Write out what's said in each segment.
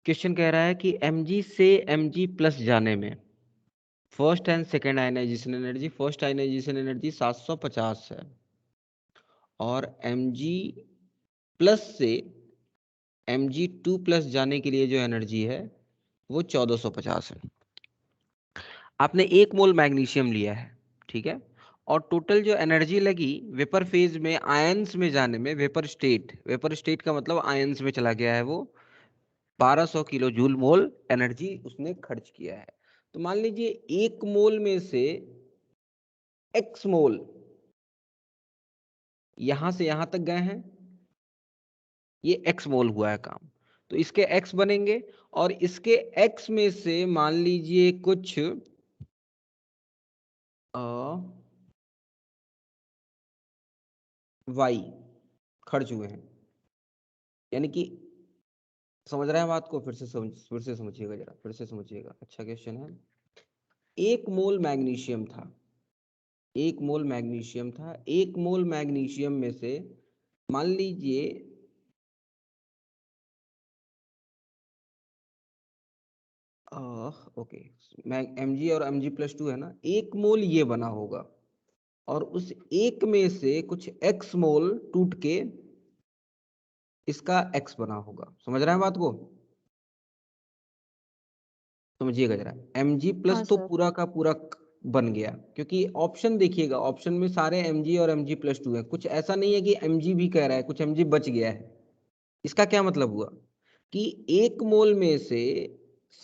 Question कह रहा है कि Mg से Mg प्लस जाने में first and second ionisation energy, first ionisation energy 750 है और Mg प्लस से Mg2 प्लस जाने के लिए जो एनर्जी है वो 1450 है। आपने 1 मोल मैग्नीशियम लिया है, ठीक है, और टोटल जो एनर्जी लगी वेपर फेज में आयंस में जाने में, वेपर स्टेट का मतलब आयंस में चला गया है, वो 1200 किलो जूल मोल एनर्जी उसने खर्च किया है। तो मान लीजिए 1 मोल में से x मोल यहां से यहां तक गए हैं, ये x मोल हुआ है काम, तो इसके x बनेंगे और इसके x में से मान लीजिए कुछ y खर्च हुए हैं, यानी कि समझ रहे हैं बात को? फिर से समझिएगा जरा, फिर से समझिएगा, अच्छा क्वेश्चन है। 1 मोल मैग्नीशियम था, 1 मोल मैग्नीशियम था, 1 मोल मैग्नीशियम में से मान लीजिए ओके, Mg और Mg+2 है ना, 1 मोल ये बना होगा और उस 1 में से कुछ x मोल टूट के इसका x बना होगा। समझ रहे हैं बात को? समझिएगा जरा, Mg प्लस हाँ तो सर। पूरा का पूरा बन गया, क्योंकि ऑप्शन देखिएगा, ऑप्शन में सारे Mg और Mg+2 है, कुछ ऐसा नहीं है कि Mg भी कह रहा है, कुछ Mg बच गया है। इसका क्या मतलब हुआ कि 1 मोल में से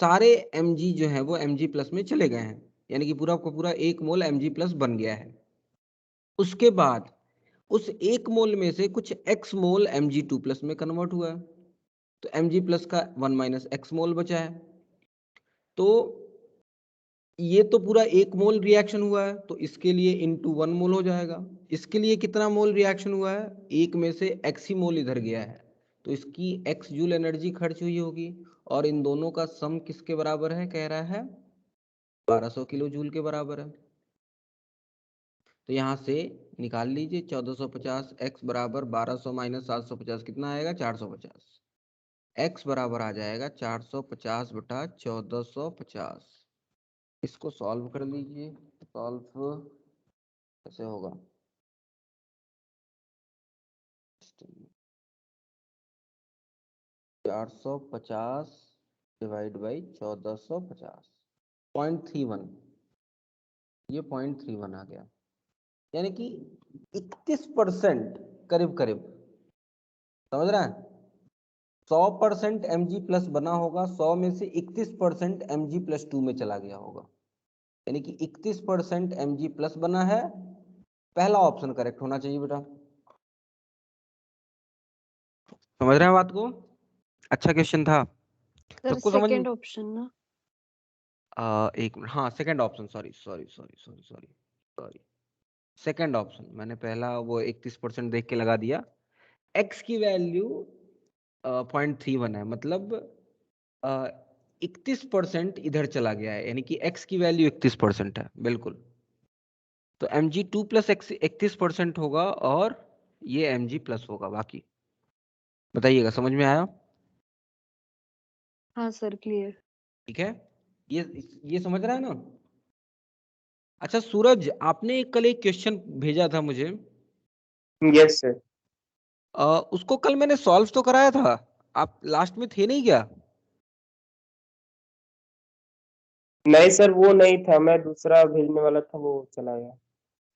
सारे Mg जो है वो Mg प्लस में चले गए हैं, यानी कि पूरा का पूरा 1 मोल Mg प्लस बन गया है। उसके बाद उस 1 मोल में से कुछ x मोल Mg2 प्लस में कन्वर्ट हुआ है, तो Mg प्लस का 1 माइनस x मोल बचा है। तो ये तो पूरा 1 मोल रिएक्शन हुआ है, तो इसके लिए इंटू 1 मोल हो जाएगा। इसके लिए कितना मोल रिएक्शन हुआ है? 1 में से x ही मोल इधर गया है, तो इसकी x जूल एनर्जी खर्च हुई होगी, और इन दोनों का सम किसके बराबर है? कह रहा है 1200 किलो जूल के बराबर है। तो यहाँ से निकाल लीजिए 1450, x बराबर 1200 माइनस 750 कितना आएगा? 450। x बराबर आ जाएगा 450 बटा 1450। इसको सॉल्व कर लीजिए, सॉल्व कैसे होगा? 450 डिवाइड बाई 1450, 0.31, ये 0.31 आ गया, यानी कि 31% करीब करीब। समझ रहे हैं? 100% Mg प्लस बना होगा, 100 में से 31% Mg+2 में चला गया होगा, यानी कि 31% Mg प्लस बना है। पहला ऑप्शन करेक्ट होना चाहिए बेटा। समझ रहे हैं बात को? अच्छा क्वेश्चन था, सर सबको समझ में? सेकंड ऑप्शन ना? एक मिनट, हाँ second option, sorry sorry sorry sorry sorry sorry, second option, मैंने पहला वो 31% देख के लगा दिया। x की वैल्यू 0.31 है, मतलब 31% इधर चला गया है, यानी कि x की वैल्यू 31% है, बिल्कुल। तो Mg2 प्लस 31% होगा और ये Mg प्लस होगा, बाकी बताइएगा, समझ में आया? हाँ सर, क्लियर। ठीक है, ये समझ रहा है ना? अच्छा सूरज, आपने कल एक क्वेश्चन भेजा था मुझे, यस सर। उसको कल मैंने सॉल्व तो कराया था, आप लास्ट में थे नहीं क्या? नहीं सर, वो नहीं था, मैं दूसरा भेजने वाला था, वो चला गया।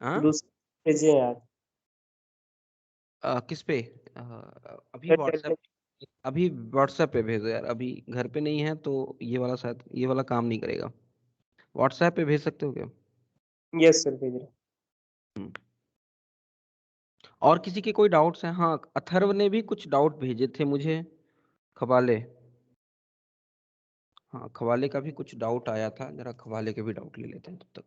हाँ, दूसरा भेजिए यार। किस पे? अभी सर, व्हाट्सएप, अभी व्हाट्सएप पे भेजो यार, अभी घर पे नहीं है तो ये वाला शायद, ये वाला काम नहीं करेगा। व्हाट्सएप पे भेज सकते हो क्या? यस सर, भेज रहा हूँ। हम्म। और किसी के कोई डाउट्स हैं? हाँ, अथर्व ने भी कुछ डाउट भेजे थे मुझे, खवाले, हाँ खवाले का भी कुछ डाउट आया था, जरा खवाले के भी डाउट ले लेते हैं तब तक।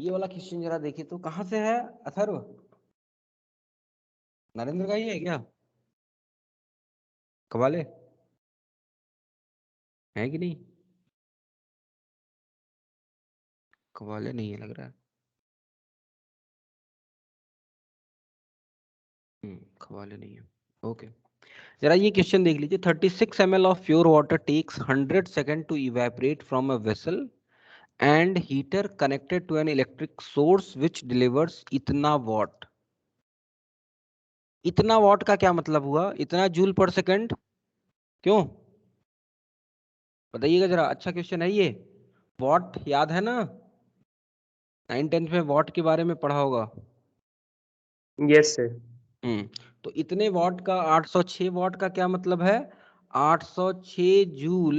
ये वाला क्वेश्चन जरा देखिए तो, कहाँ से है अथर्व? नरेंद्र का ही है क्या? कवाले है कि नहीं? कवाले नहीं है लग रहा है। कवाले नहीं है। ओके, जरा ये क्वेश्चन देख लीजिए। 36 ml of pure water takes 100 second to evaporate from a vessel and heater connected to an electric source which delivers इतना वॉट। इतना वॉट का क्या मतलब हुआ? इतना जूल पर सेकंड क्यों? बताइएगा जरा। अच्छा क्वेश्चन है ये। वॉट याद है ना? 9th-10th में वॉट के बारे में पढ़ा होगा। Yes sir. तो इतने वॉट का 806 वॉट का क्या मतलब है? 806 जूल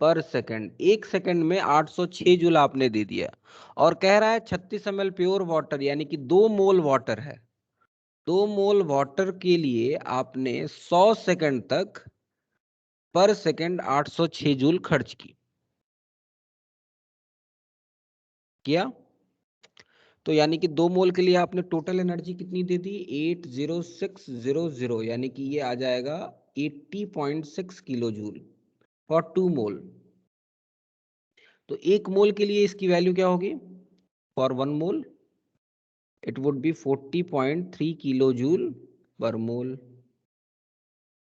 पर सेकंड। एक सेकंड में 806 जूल आपने दे दिया। और कह रहा है 36 ml प्योर वाटर, यानी कि 2 मोल वाटर है। 2 मोल वाटर के लिए आपने 100 सेकंड तक पर सेकंड 806 जूल खर्च किया। तो यानी कि 2 मोल के लिए आपने टोटल एनर्जी कितनी दे दी? 80600, यानी कि ये आ जाएगा 80.6 किलो जूल फॉर 2 मोल। तो 1 मोल के लिए इसकी वैल्यू क्या होगी? For 1 mole it would be 40.3 kilo joule पर मोल।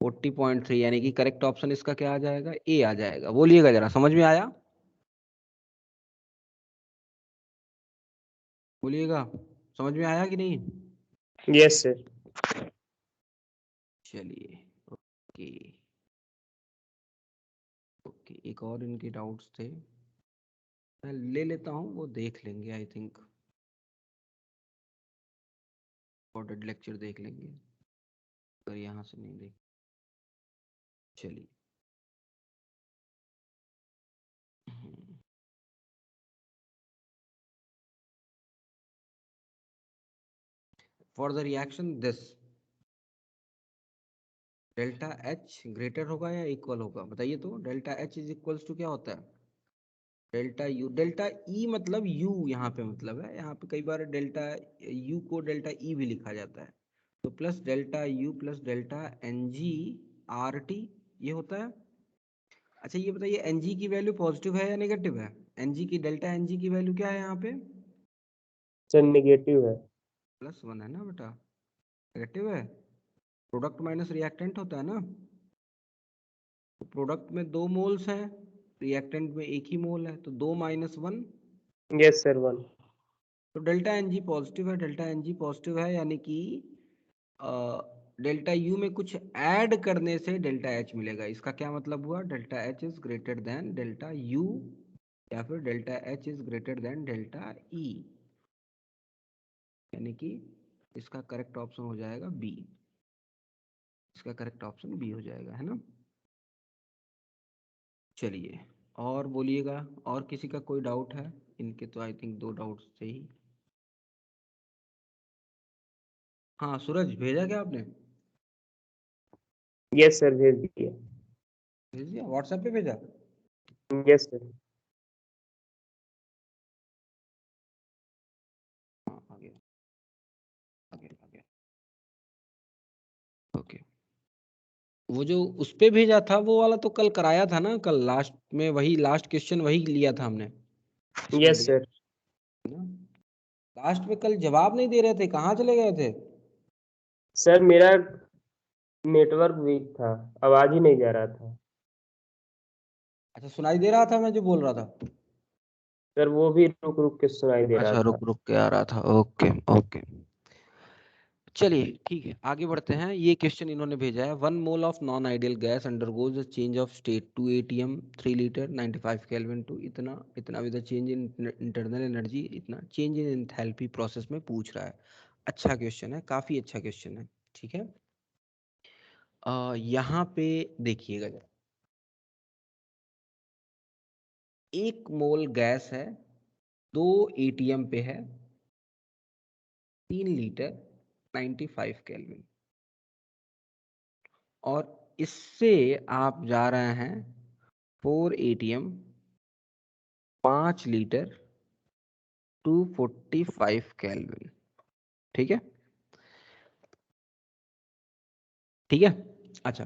40.3, यानी कि करेक्ट ऑप्शन इसका क्या आ जाएगा? ए आ जाएगा। बोलिएगा जरा, समझ में आया? बोलिएगा, समझ में आया कि नहीं? Yes sir. चलिए, ओके ओके। एक और इनके डाउट्स थे, मैं ले लेता हूँ, वो देख लेंगे आई थिंक। रिकॉर्डेड लेक्चर देख लेंगे अगर यहाँ से नहीं देख। चलिए, for the reaction this delta H greater होगा या इक्वल होगा? बताइए तो। Delta H is equals to क्या होता है? Delta U. डेल्टा ई मतलब यू यहाँ पे मतलब है। यहाँ पे कई बार डेल्टा यू को डेल्टा ई भी लिखा जाता है। तो plus delta U plus delta N G R T ये होता है। अच्छा ये बताइए, एन जी की वैल्यू पॉजिटिव है या नेगेटिव है? एन जी की, डेल्टा एन जी की वैल्यू क्या है यहाँ पे? सर नेगेटिव है। +1 है ना बेटा। नेगेटिव है। प्रोडक्ट माइनस रिएक्टेंट होता है ना। तो प्रोडक्ट में 2 मोल्स हैं, रिएक्टेंट में 1 ही मोल है, तो 2 - 1। Yes sir 1। तो डेल्टा एन जी पॉजिटिव है। डेल्टा एन जी पॉजिटिव है, यानी कि डेल्टा यू में कुछ ऐड करने से डेल्टा एच मिलेगा। इसका क्या मतलब हुआ? Delta H is greater than delta U, या फिर delta H is greater than delta E, यानी कि इसका करेक्ट ऑप्शन हो जाएगा बी। इसका करेक्ट ऑप्शन बी हो जाएगा, है ना। चलिए, और बोलिएगा, और किसी का कोई डाउट है? इनके तो आई थिंक 2 डाउट्स थे ही। हाँ सूरज, भेजा क्या आपने? यस सर भेज दिया। भेज दिया, व्हाट्सएप पे भेजा? Yes sir. हाँ आ गया आ गया आ गया। ओके, वो जो उस पे भेजा था वो वाला तो कल कराया था ना, कल लास्ट में वही लास्ट क्वेश्चन वही लिया था हमने, इसमें यस दिया सर। था ना। लास्ट में कल जवाब नहीं दे रहे थे, कहाँ चले गए थे? सर मेरा नेटवर्क वीक था, आवाज ही नहीं जा रहा था। अच्छा, सुनाई दे रहा था मैं जो बोल रहा था? सर वो भी रुक रुक के सुनाई दे रहा अच्छा, था। रुक रुक के आ रहा था। ओके ओके, चलिए ठीक है, आगे बढ़ते हैं। ये क्वेश्चन इन्होंने भेजा है। 1 mole of non ideal gas undergoes the change of state to ATM 3 litre 95 kelvin to इतना इतना with the change in internal energy इतना, चेंज इन एंथैल्पी प्रोसेस में पूछ रहा है। अच्छा क्वेश्चन है, काफी अच्छा क्वेश्चन है। ठीक है, यहाँ पे देखिएगा जरा। 1 मोल गैस है, 2 एटीएम पे है, 3 लीटर 95 केल्विन, और इससे आप जा रहे हैं 4 एटीएम 5 लीटर 245 केल्विन। ठीक है, ठीक है। अच्छा,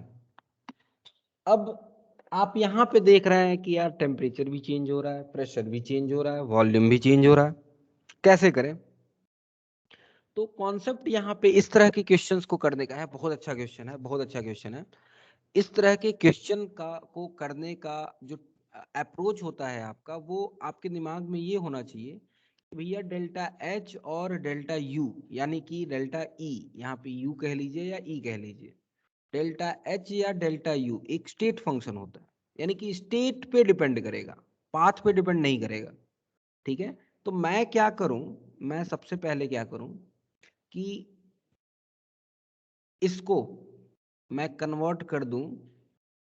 अब आप यहाँ पे देख रहे हैं कि यार टेम्परेचर भी चेंज हो रहा है, प्रेशर भी चेंज हो रहा है, वॉल्यूम भी चेंज हो रहा है, कैसे करें? तो कॉन्सेप्ट यहाँ पे इस तरह के क्वेश्चंस को करने का है। बहुत अच्छा क्वेश्चन है, बहुत अच्छा क्वेश्चन है। इस तरह के क्वेश्चन को करने का जो अप्रोच होता है आपका, वो आपके दिमाग में ये होना चाहिए कि भैया डेल्टा एच और डेल्टा यू, यानी कि डेल्टा ई, यहाँ पे यू कह लीजिए या ई कह लीजिए, डेल्टा एच या डेल्टा यू एक स्टेट फंक्शन होता है, यानी कि स्टेट पे डिपेंड करेगा, पाथ पे डिपेंड नहीं करेगा। ठीक है, तो मैं क्या करूं, मैं सबसे पहले क्या करूं कि इसको मैं कन्वर्ट कर दूं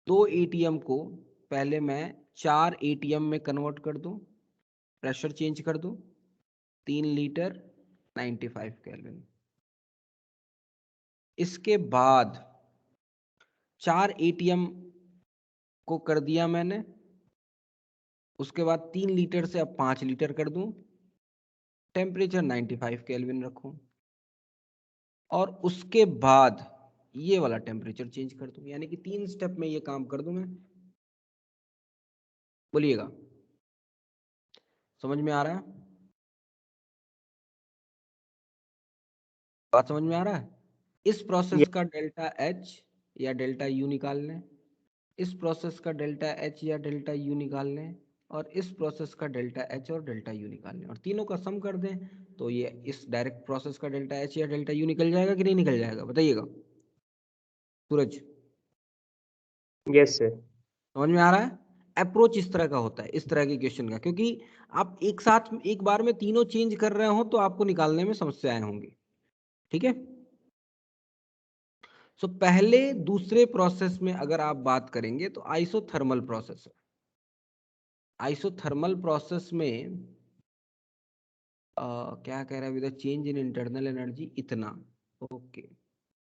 2 एटीएम को, पहले मैं 4 एटीएम में कन्वर्ट कर दूं, प्रेशर चेंज कर दूं, 3 लीटर 95 केल्विन। इसके बाद 4 एटीएम को कर दिया मैंने, उसके बाद 3 लीटर से अब 5 लीटर कर दूं, टेम्परेचर 95 केल्विन रखूं, और उसके बाद ये वाला टेम्परेचर चेंज कर दूं, यानी कि 3 स्टेप में ये काम कर दूं मैं। बोलिएगा, समझ में आ रहा है? बात समझ में आ रहा है? इस प्रोसेस का डेल्टा एच या डेल्टा यू निकाल लें, इस प्रोसेस का डेल्टा एच या डेल्टा यू निकाल लें, और इस प्रोसेस का डेल्टा एच और डेल्टा यू निकाल लें, और तीनों का सम कर दें, तो ये इस डायरेक्ट प्रोसेस का डेल्टा एच या डेल्टा यू निकल जाएगा कि नहीं निकल जाएगा? बताइएगा सूरज। Yes sir. समझ में आ रहा है? अप्रोच इस तरह का होता है, इस तरह के क्वेश्चन का, क्योंकि आप एक साथ एक बार में तीनों चेंज कर रहे हो तो आपको निकालने में समस्याएं होंगी। ठीक है, सो पहले दूसरे प्रोसेस में अगर आप बात करेंगे तो आइसोथर्मल प्रोसेस है। आइसोथर्मल प्रोसेस में क्या कह रहा है, with change in internal energy इतना, okay,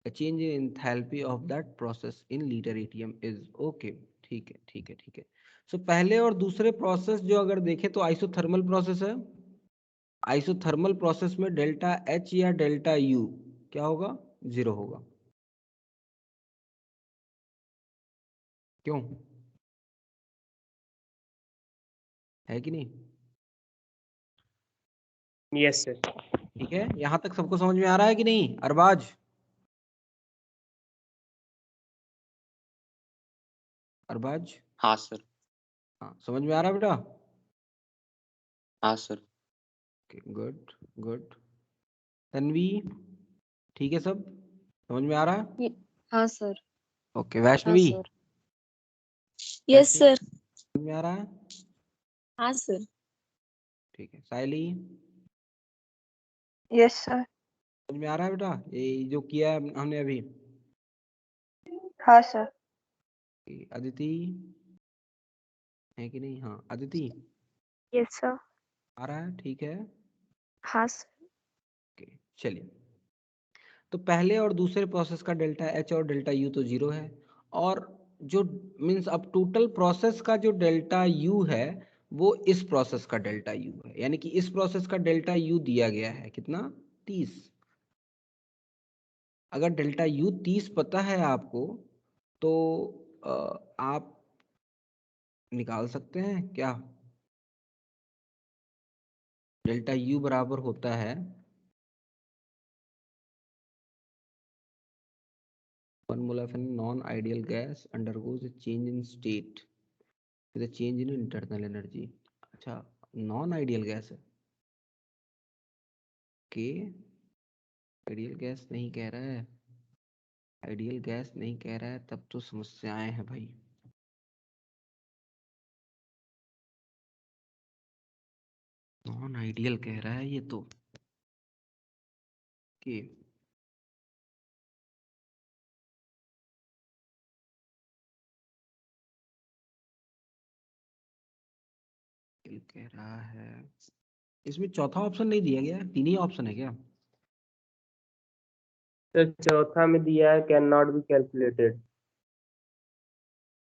change in enthalpy of that process in litre atm is okay. ठीक है, ठीक है, ठीक है। सो पहले और दूसरे प्रोसेस जो अगर देखें तो आइसोथर्मल प्रोसेस है। आइसोथर्मल प्रोसेस में डेल्टा एच या डेल्टा यू क्या होगा? 0 होगा। क्यों? है कि नहीं? Yes sir. ठीक है, यहां तक सबको समझ में आ रहा है कि नहीं? अरबाज, अरबाज, हाँ सर। हाँ समझ में आ रहा है बेटा? हाँ सर। Good good. तन्वी, ठीक है सब समझ में आ रहा है? हाँ सर। ओके, हाँ वैष्णवी, सर। Yes sir. समझ में आ रहा है? हाँ सर। ठीक है, सायली, यस सर। समझ में आ रहा है बेटा ये जो किया है हमने अभी? हाँ सर। अदिति है कि नहीं? हाँ अदिति, यस सर। आ रहा है? ठीक है, हाँ सर। ओके। चलिए, तो पहले और दूसरे प्रोसेस का डेल्टा एच और डेल्टा यू तो 0 है, और जो मीन्स अब टोटल प्रोसेस का जो डेल्टा यू है वो इस प्रोसेस का डेल्टा यू है, यानी कि इस प्रोसेस का डेल्टा यू दिया गया है कितना? 30। अगर डेल्टा यू 30 पता है आपको तो आप निकाल सकते हैं क्या? डेल्टा यू बराबर होता है 1 mole of non-ideal gas undergoes a change in state with a change in internal energy। अच्छा, नॉन आइडियल गैस है कि आइडियल गैस नहीं कह रहा है, आइडियल गैस नहीं कह रहा है, तब तो समस्याएं हैं भाई। नॉन आइडियल कह रहा है ये तो कि कह रहा है, इसमें चौथा ऑप्शन नहीं दिया गया, 3 ही ऑप्शन है क्या? सर चौथा में दिया है कैन नॉट बी कैलकुलेटेड,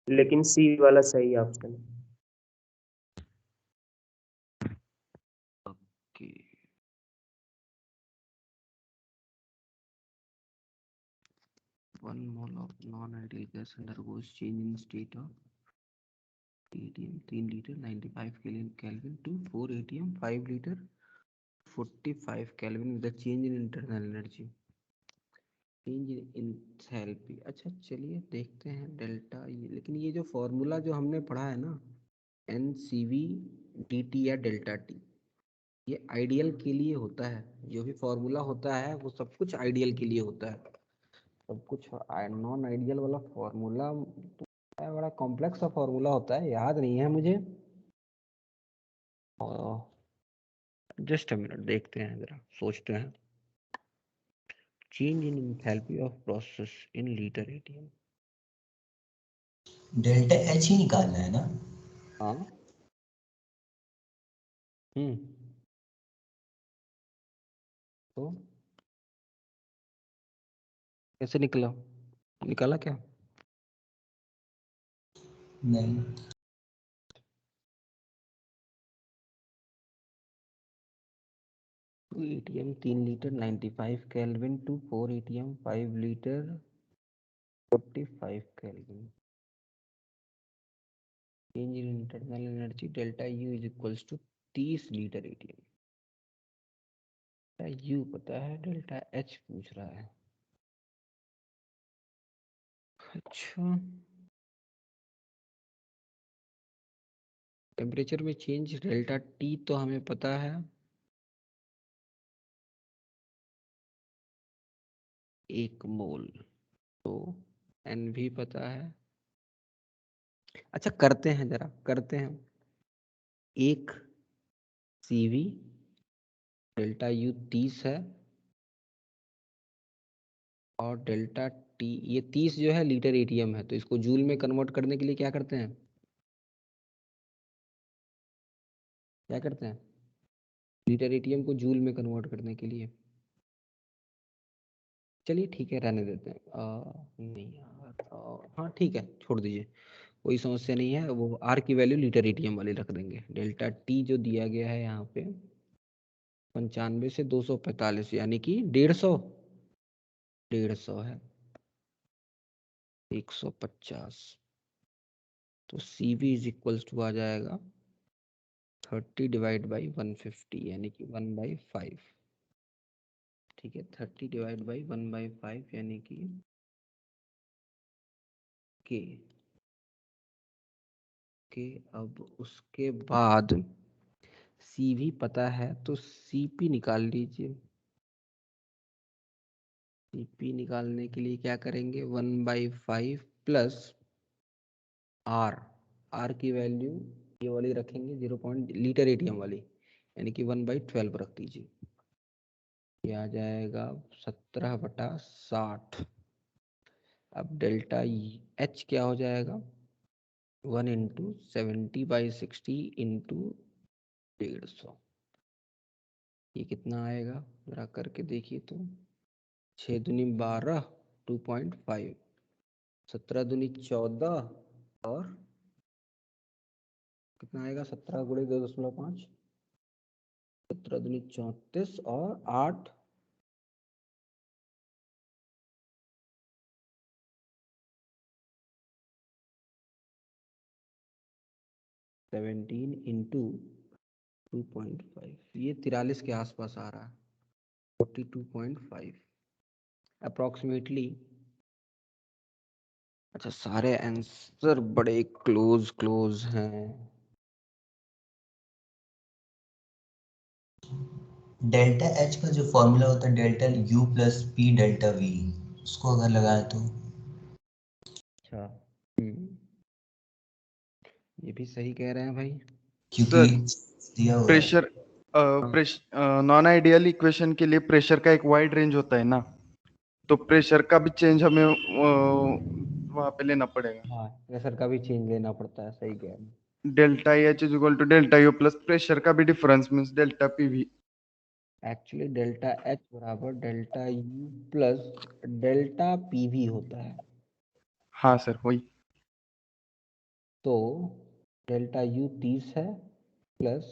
लेकिन सी वाला सही ऑप्शन है। Okay, 1 mole of non-ideal gas undergoes change in state of ATM 3 liter 95 Kelvin to 4 ATM 5 liter 45 Kelvin with the change in internal energy. Change in enthalpy. अच्छा चलिए देखते हैं delta ये, लेकिन ये जो फॉर्मूला जो हमने पढ़ा है ना NCV DT या डेल्टा टी, ये आइडियल के लिए होता है। जो भी फॉर्मूला होता है वो सब कुछ आइडियल के लिए होता है। सब कुछ नॉन आइडियल वाला फॉर्मूला तो बड़ा कॉम्प्लेक्स सा फॉर्मूला होता है, याद नहीं है मुझे। जस्ट अ मिनट, देखते हैं जरा, सोचते हैं। Change in enthalpy of process in litre atm. Delta H ही निकालना है ना? हाँ तो कैसे निकला, निकाला क्या? नहीं, to ATM 3 litre 95 kelvin to 4 ATM 5 litre 45 kelvin. Change in internal energy delta U is equals to 30 litre ATM. U पता है, डेल्टा एच पूछ रहा है। अच्छा, टेम्परेचर में चेंज डेल्टा टी तो हमें पता है, 1 मोल, तो एन भी पता है। अच्छा करते हैं, जरा करते हैं। 1 CV डेल्टा यू 30 है और डेल्टा टी, ये 30 जो है लीटर एटीएम है, तो इसको जूल में कन्वर्ट करने के लिए क्या करते हैं, क्या करते हैं? लीटर एटीएम को जूल में कन्वर्ट करने के लिए। चलिए ठीक है, रहने देते हैं। नहीं यार, हाँ ठीक है, छोड़ दीजिए, कोई समस्या नहीं है। वो आर की वैल्यू लीटर एटीएम वाली रख देंगे। डेल्टा टी जो दिया गया है यहाँ पे 95 से 245 यानी कि 150 है 150। तो CV इज इक्वल्स टू आ जाएगा 30 डिवाइड बाई 150 यानी कि 1/5। ठीक है, 30 डिवाइड बाई 1/5 यानी कि के अब उसके बाद CV पता है तो CP निकाल लीजिए। CP निकालने के लिए क्या करेंगे, 1/5 प्लस R की वैल्यू ये वाली रखेंगे 0. लीटर एटीएम वाली, यानी कि 1/12 रख दीजिए। ये आ जाएगा 17/60। अब डेल्टा H क्या हो जाएगा, 1 × 70/60 × 150। ये कितना आएगा जरा करके देखिए तो, 6 दूनी 12 2.5, 17 दूनी 14 और कितना आएगा, 17 × 2.5, 17 दूनी 34 और 8 17 × 2.5, ये 43 के आसपास आ रहा है, 42.5 अप्रोक्सीमेटली। अच्छा, सारे आंसर बड़े क्लोज हैं। डेल्टा एच का जो फॉर्मूला होता है delta U plus P delta we, उसको अगर लगाए तो। अच्छा, ये भी सही कह रहे हैं भाई। क्योंकि सर दिया हुआ है। प्रेशर नॉन आइडियल इक्वेशन के लिए प्रेशर का एक वाइड रेंज होता है ना, तो प्रेशर का भी चेंज हमें वहां पे लेना पड़ेगा। हाँ, प्रेशर का भी चेंज लेना पड़ता है, सही कह रहे हैं। Delta H is equal to delta U plus pressure का भी difference means delta PV. Actually delta H बराबर delta U plus delta PV होता है। हाँ सर वही। तो डेल्टा यू 30 है प्लस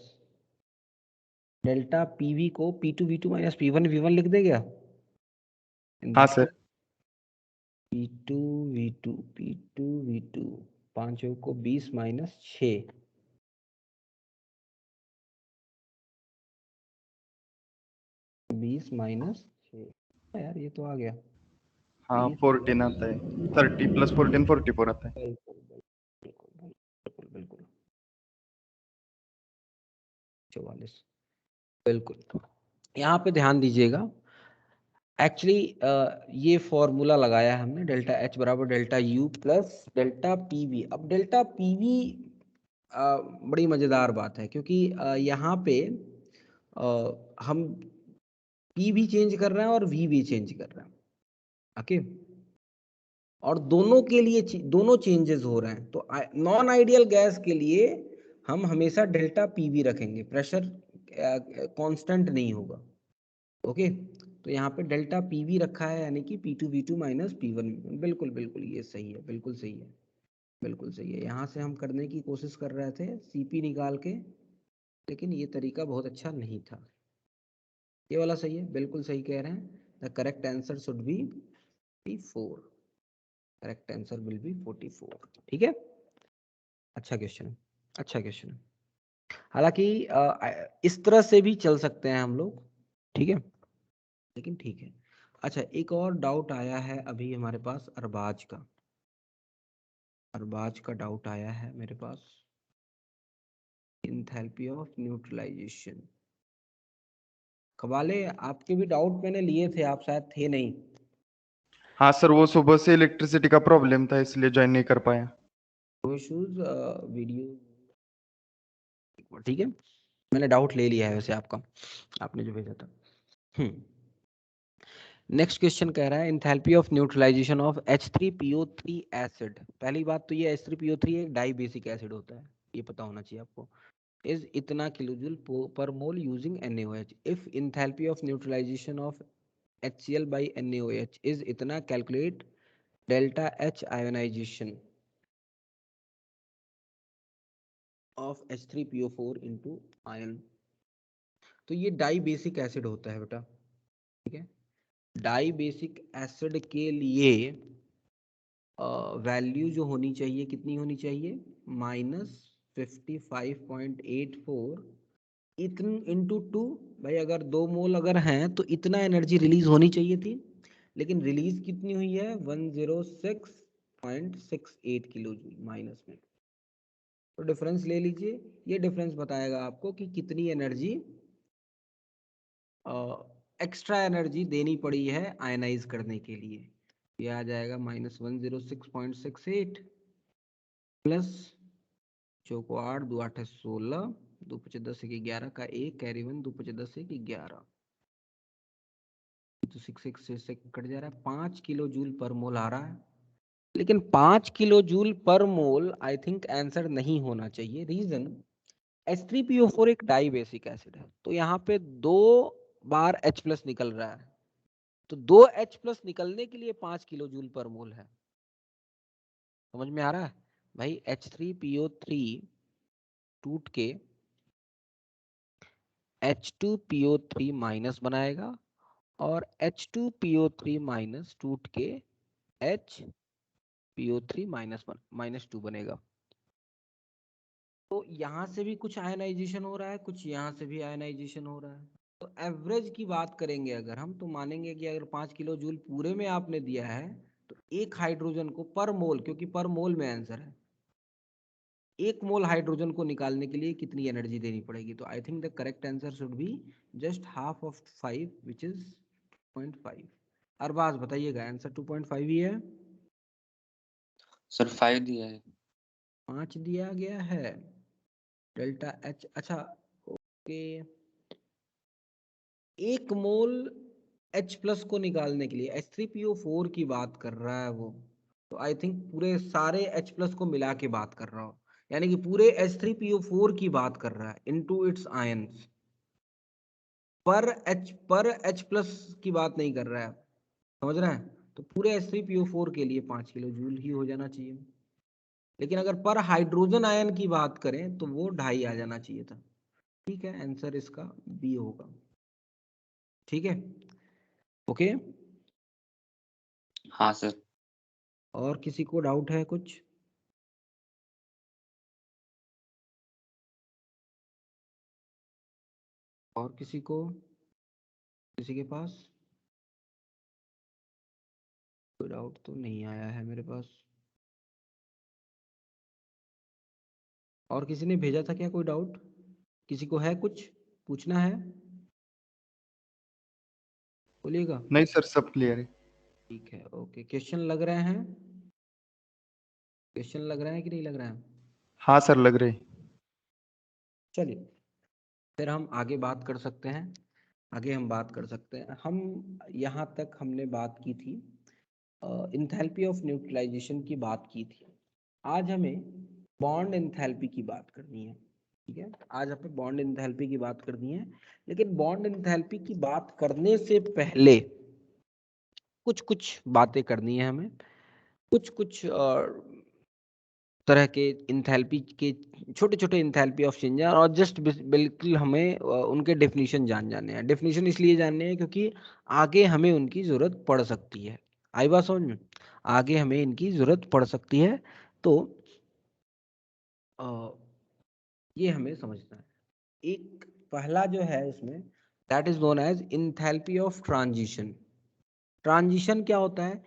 डेल्टा पीवी को P2 V2 minus P1 V1 लिख दे क्या? हाँ sir. P2 V2 P2 V2 पांचों को 20 माइनस 6 20 माइनस 6 यार ये तो आ गया हाँ 20 14 आता है, 30 + 14 44 आता है। बिल्कुल बिल्कुल बिल्कुल बिल्कुल 44 बिल्कुल। यहाँ पे ध्यान दीजिएगा, एक्चुअली ये फॉर्मूला लगाया है हमने डेल्टा एच बराबर delta U plus delta PV. अब डेल्टा पीवी बड़ी मज़ेदार बात है क्योंकि यहाँ पे हम पी भी चेंज कर रहे हैं और वी भी चेंज कर रहे हैं, ओके। और दोनों के लिए दोनों चेंजेस हो रहे हैं। तो नॉन आइडियल गैस के लिए हम हमेशा डेल्टा पीवी रखेंगे, प्रेशर कांस्टेंट नहीं होगा, ओके। तो यहाँ पे डेल्टा पीवी रखा है यानी कि P2 V2 minus P1 V1। बिल्कुल बिल्कुल ये सही है, बिल्कुल सही है, बिल्कुल सही है। यहाँ से हम करने की कोशिश कर रहे थे CP निकाल के, लेकिन ये तरीका बहुत अच्छा नहीं था। ये वाला सही है, बिल्कुल सही कह रहे हैं। The correct answer should B 44। Correct answer will be 44। ठीक है, अच्छा क्वेश्चन, अच्छा क्वेश्चन। हालांकि इस तरह से भी चल सकते हैं हम लोग, ठीक है, लेकिन ठीक है। अच्छा, एक और डाउट आया है अभी हमारे पास अरबाज का, अरबाज का डाउट आया है मेरे पास, एंथैल्पी ऑफ न्यूट्रलाइजेशन। कबाले आपके भी डाउट मैंने लिए थे, आप शायद थे नहीं। हाँ सर, वो सुबह से इलेक्ट्रिसिटी का प्रॉब्लम था इसलिए ज्वाइन नहीं कर पाया। नो इश्यूज, वीडियो ठीक है, मैंने डाउट ले लिया है वैसे आपका, आपने जो भेजा था। नेक्स्ट क्वेश्चन कह रहा है enthalpy of neutralisation of H3PO3 acid. पहली बात तो ये H3PO3 एक डाई बेसिक एसिड होता है, ये पता होना चाहिए आपको। इज इतना kilojoule per mole using NaOH। If enthalpy of neutralisation of HCl by NaOH is इतना, calculate delta H ionization of H3PO4 into ion. तो ये डाई बेसिक एसिड होता है बेटा, ठीक है। डाई बेसिक एसिड के लिए वैल्यू जो होनी चाहिए कितनी होनी चाहिए, -55.84 इतन इंटू 2। भाई अगर 2 मोल अगर हैं तो इतना एनर्जी रिलीज होनी चाहिए थी, लेकिन रिलीज कितनी हुई है 106.68 किलो जूल माइनस में। तो डिफरेंस ले लीजिए, ये डिफरेंस बताएगा आपको कि कितनी एनर्जी एक्स्ट्रा एनर्जी देनी पड़ी है आयनाइज करने के लिए। ये आ जाएगा -106.68 प्लस चौको 8 2 8 16 2 5 10 1 11 का 1 कैरी 1 2 5 10 1 11 तो 6 से कट जा रहा है, 5 किलो जूल पर मोल आ रहा है। लेकिन 5 किलो जूल पर मोल आई थिंक आंसर नहीं होना चाहिए। रीजन, H3PO4 एक डाई बेसिक एसिड है, तो यहाँ पे 2 बार H+ निकल रहा है, तो 2 H+ निकलने के लिए 5 किलो जूल पर मोल है। समझ में आ रहा है भाई? H3PO3 टूट के H2PO3 माइनस बनाएगा और H2PO3 माइनस टूट के HPO3 -2 बनेगा। तो यहाँ से भी कुछ आयनाइजेशन हो रहा है, कुछ यहाँ से भी आयनाइजेशन हो रहा है। तो एवरेज की बात करेंगे अगर हम, तो मानेंगे कि अगर 5 किलो जूल पूरे में आपने दिया है तो एक हाइड्रोजन को पर मोल, क्योंकि पर मोल में आंसर है, 1 मोल हाइड्रोजन को निकालने के लिए कितनी एनर्जी देनी पड़ेगी। तो I think the correct answer should be just half of 5 which is 2.5। Arbaaz बताइएगा, आंसर 2.5 ही है? सर 5 दिया है। 5 दिया गया है डेल्टा H। अच्छा ओके, 1 मोल H+ को निकालने के लिए H3PO4 की बात कर रहा है वो, तो आई थिंक पूरे सारे H+ को मिला के बात कर रहा हो, यानी कि पूरे H3PO4 की बात कर रहा है इनटू इट्स आयंस, पर H+ की बात नहीं कर रहा है, समझ रहे हैं? तो पूरे H3PO4 के लिए 5 किलो जूल ही हो जाना चाहिए, लेकिन अगर पर हाइड्रोजन आयन की बात करें तो वो 2.5 आ जाना चाहिए था। ठीक है, आंसर इसका बी होगा। ठीक है, ओके। हाँ सर। और किसी को डाउट है कुछ? और किसी को, किसी के पास कोई डाउट तो नहीं आया है मेरे पास। और किसी ने भेजा था क्या कोई डाउट? किसी को है कुछ पूछना है? बोलिएगा। नहीं सर, सब क्लियर है। ठीक है, ओके। क्वेश्चन लग रहे हैं? क्वेश्चन लग रहा है कि नहीं लग रहा है? हाँ सर, लग रहे। चलिए फिर हम आगे बात कर सकते हैं। आगे हम बात कर सकते हैं। हम यहाँ तक हमने बात की थी, इंथैल्पी ऑफ न्यूट्रलाइजेशन की बात की थी। आज हमें बॉन्ड इंथैल्पी की बात करनी है। ठीक है, आज हमें बॉन्ड इंथैल्पी की बात करनी है। लेकिन बॉन्ड इंथैल्पी की बात करने से पहले कुछ कुछ बातें करनी है हमें। कुछ कुछ तरह के इंथैल्पी के छोटे छोटे इंथैल्पी ऑफ चेंज और जस्ट बिल्कुल हमें उनके डेफिनेशन जाने हैं। डेफिनेशन इसलिए जानने हैं क्योंकि आगे हमें उनकी जरूरत पड़ सकती है। आई बात समझ में? आगे हमें इनकी जरूरत पड़ सकती है, तो ये हमें समझना है। एक पहला जो है इसमें, that is known as enthalpy of transition. Transition क्या होता है?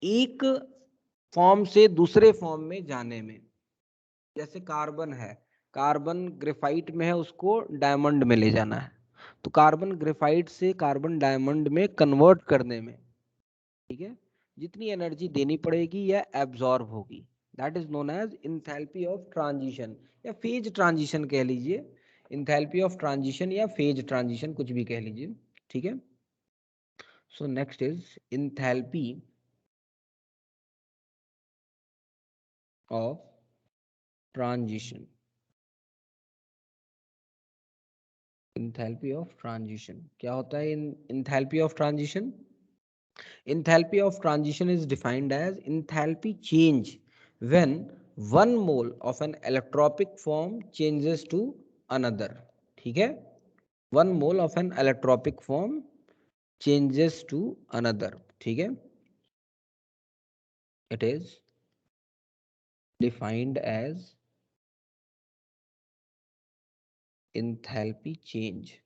एक फॉर्म से दूसरे फॉर्म में जाने में। जैसे कार्बन है, कार्बन ग्रेफाइट में है, उसको डायमंड में ले जाना है, तो कार्बन ग्रेफाइट से कार्बन डायमंड में कन्वर्ट करने में, ठीक है, जितनी एनर्जी देनी पड़ेगी या एब्जॉर्ब होगी, that is known as enthalpy of transition या फेज ट्रांजिशन कह लीजिए। इंथैल्पी ऑफ ट्रांजिशन या फेज ट्रांजिशन कुछ भी कह लीजिए। ठीक है, so next is enthalpy of transition. Enthalpy of transition क्या होता है? Enthalpy of transition, enthalpy of transition is defined as enthalpy change when one mole of an allotropic form changes to another। ठीक है, one mole of an allotropic form changes to another। ठीक है, it is defined as enthalpy change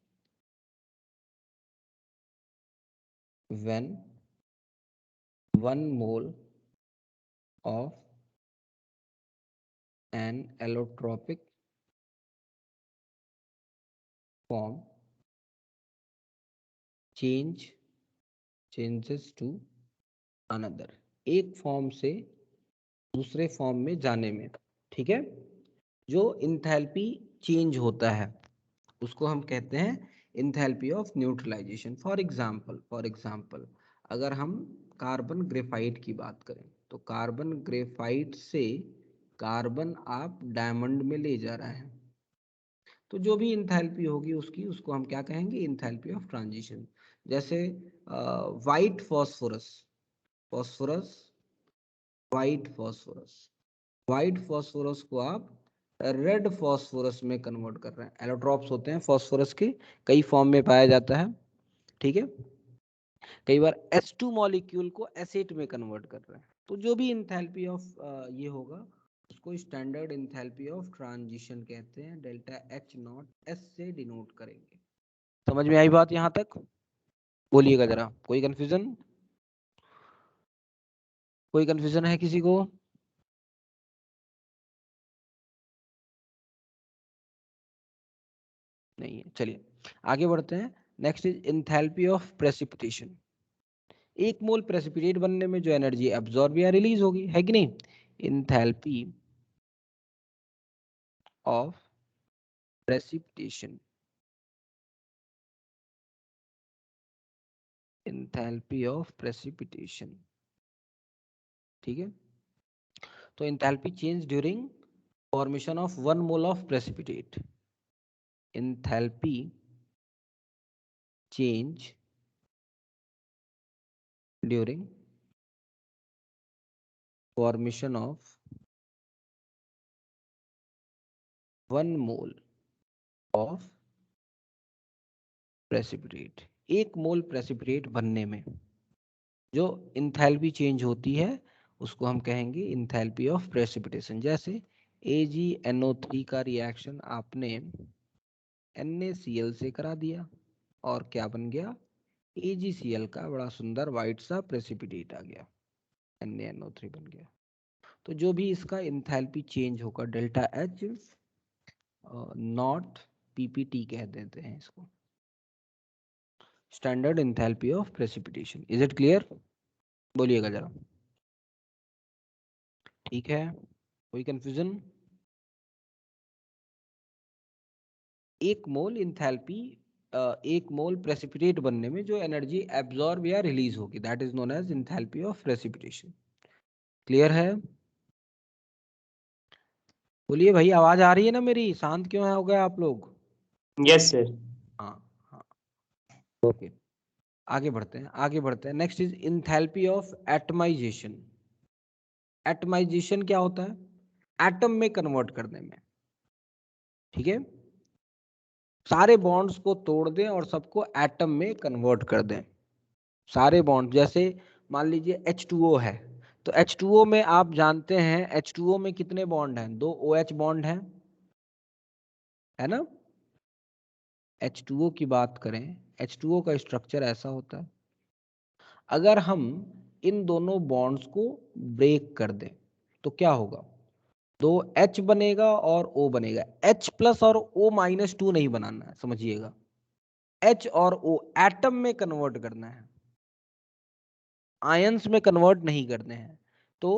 when one mole of an allotropic form changes to another। एक form से दूसरे form में जाने में, ठीक है, जो इंथैल्पी चेंज होता है उसको हम कहते हैं enthalpy of neutralisation. For example अगर हम कार्बन ग्रेफाइट की बात करें, तो कार्बन ग्रेफाइट से कार्बन आप डायमंड में ले जा रहे हैं, तो जो भी इंथैल्पी होगी उसको हम क्या कहेंगे? Enthalpy of transition. जैसे white phosphorus, phosphorus white phosphorus, white phosphorus को आप रेड फॉस्फोरस में कन्वर्ट कर रहे हैं। एलोट्रॉप्स होते हैं फॉस्फोरस के, कई फॉर्म में पाया जाता है। ठीक है, कई बार H2 मॉलिक्यूल को एसिड में कन्वर्ट कर रहे हैं। तो जो भी इंथैल्पी ऑफ ये होगा उसको स्टैंडर्ड इंथैल्पी ऑफ ट्रांजिशन कहते हैं। डेल्टा H नॉट S से डिनोट करेंगे। समझ में आई बात यहाँ तक? बोलिएगा जरा, कोई कंफ्यूजन? कोई कंफ्यूजन है किसी को? नहीं है, चलिए आगे बढ़ते हैं। Next is enthalpy of precipitation. एक मोल प्रेसिपिटेट बनने में जो एनर्जी एब्जॉर्ब या रिलीज होगी, है कि नहीं? Enthalpy of precipitation, enthalpy of precipitation. ठीक है, तो enthalpy change during formation of one mole of precipitate. Enthalpy change during formation of one mole of precipitate. एक मोल प्रेसिपिटेट बनने में जो इंथैल्पी चेंज होती है उसको हम कहेंगे इंथैल्पी ऑफ प्रेसिपिटेशन। जैसे AgNO3 का रिएक्शन आपने NaCl से करा दिया और क्या बन गया, AgCl का बड़ा सुंदर वाइट सा प्रेसिपिटेट आ गया, NaNO3 बन गया। तो जो भी इसका इंथैल्पी चेंज होगा डेल्टा H नॉट PPT कह देते हैं इसको, standard enthalpy of precipitation. Is it clear? बोलिएगा जरा, ठीक है? कोई कंफ्यूजन? एक मोल इंथैल्पी, एक मोल प्रेसिपिटेट बनने में जो एनर्जी एब्जॉर्ब या रिलीज होगी, that is known as enthalpy of precipitation. Clear है? बोलिए भाई, आवाज आ रही है ना मेरी? शांत क्यों हो गए आप लोग? Yes sir. हाँ हाँ, ओके। आगे बढ़ते हैं, आगे बढ़ते हैं। Next is enthalpy of atomisation. Atomisation क्या होता है? एटम में कन्वर्ट करने में, ठीक है? सारे बॉन्ड्स को तोड़ दें और सबको एटम में कन्वर्ट कर दें। सारे बॉन्ड, जैसे मान लीजिए H2O है, तो H2O में आप जानते हैं H2O में कितने बॉन्ड हैं? 2 OH बॉन्ड हैं, है ना? H2O की बात करें, H2O का स्ट्रक्चर ऐसा होता है। अगर हम इन दोनों बॉन्ड्स को ब्रेक कर दें तो क्या होगा? 2 H बनेगा और O बनेगा। H प्लस और O-2 नहीं बनाना है, समझिएगा। H और O एटम में कन्वर्ट करना है, आयंस में कन्वर्ट नहीं करने हैं। तो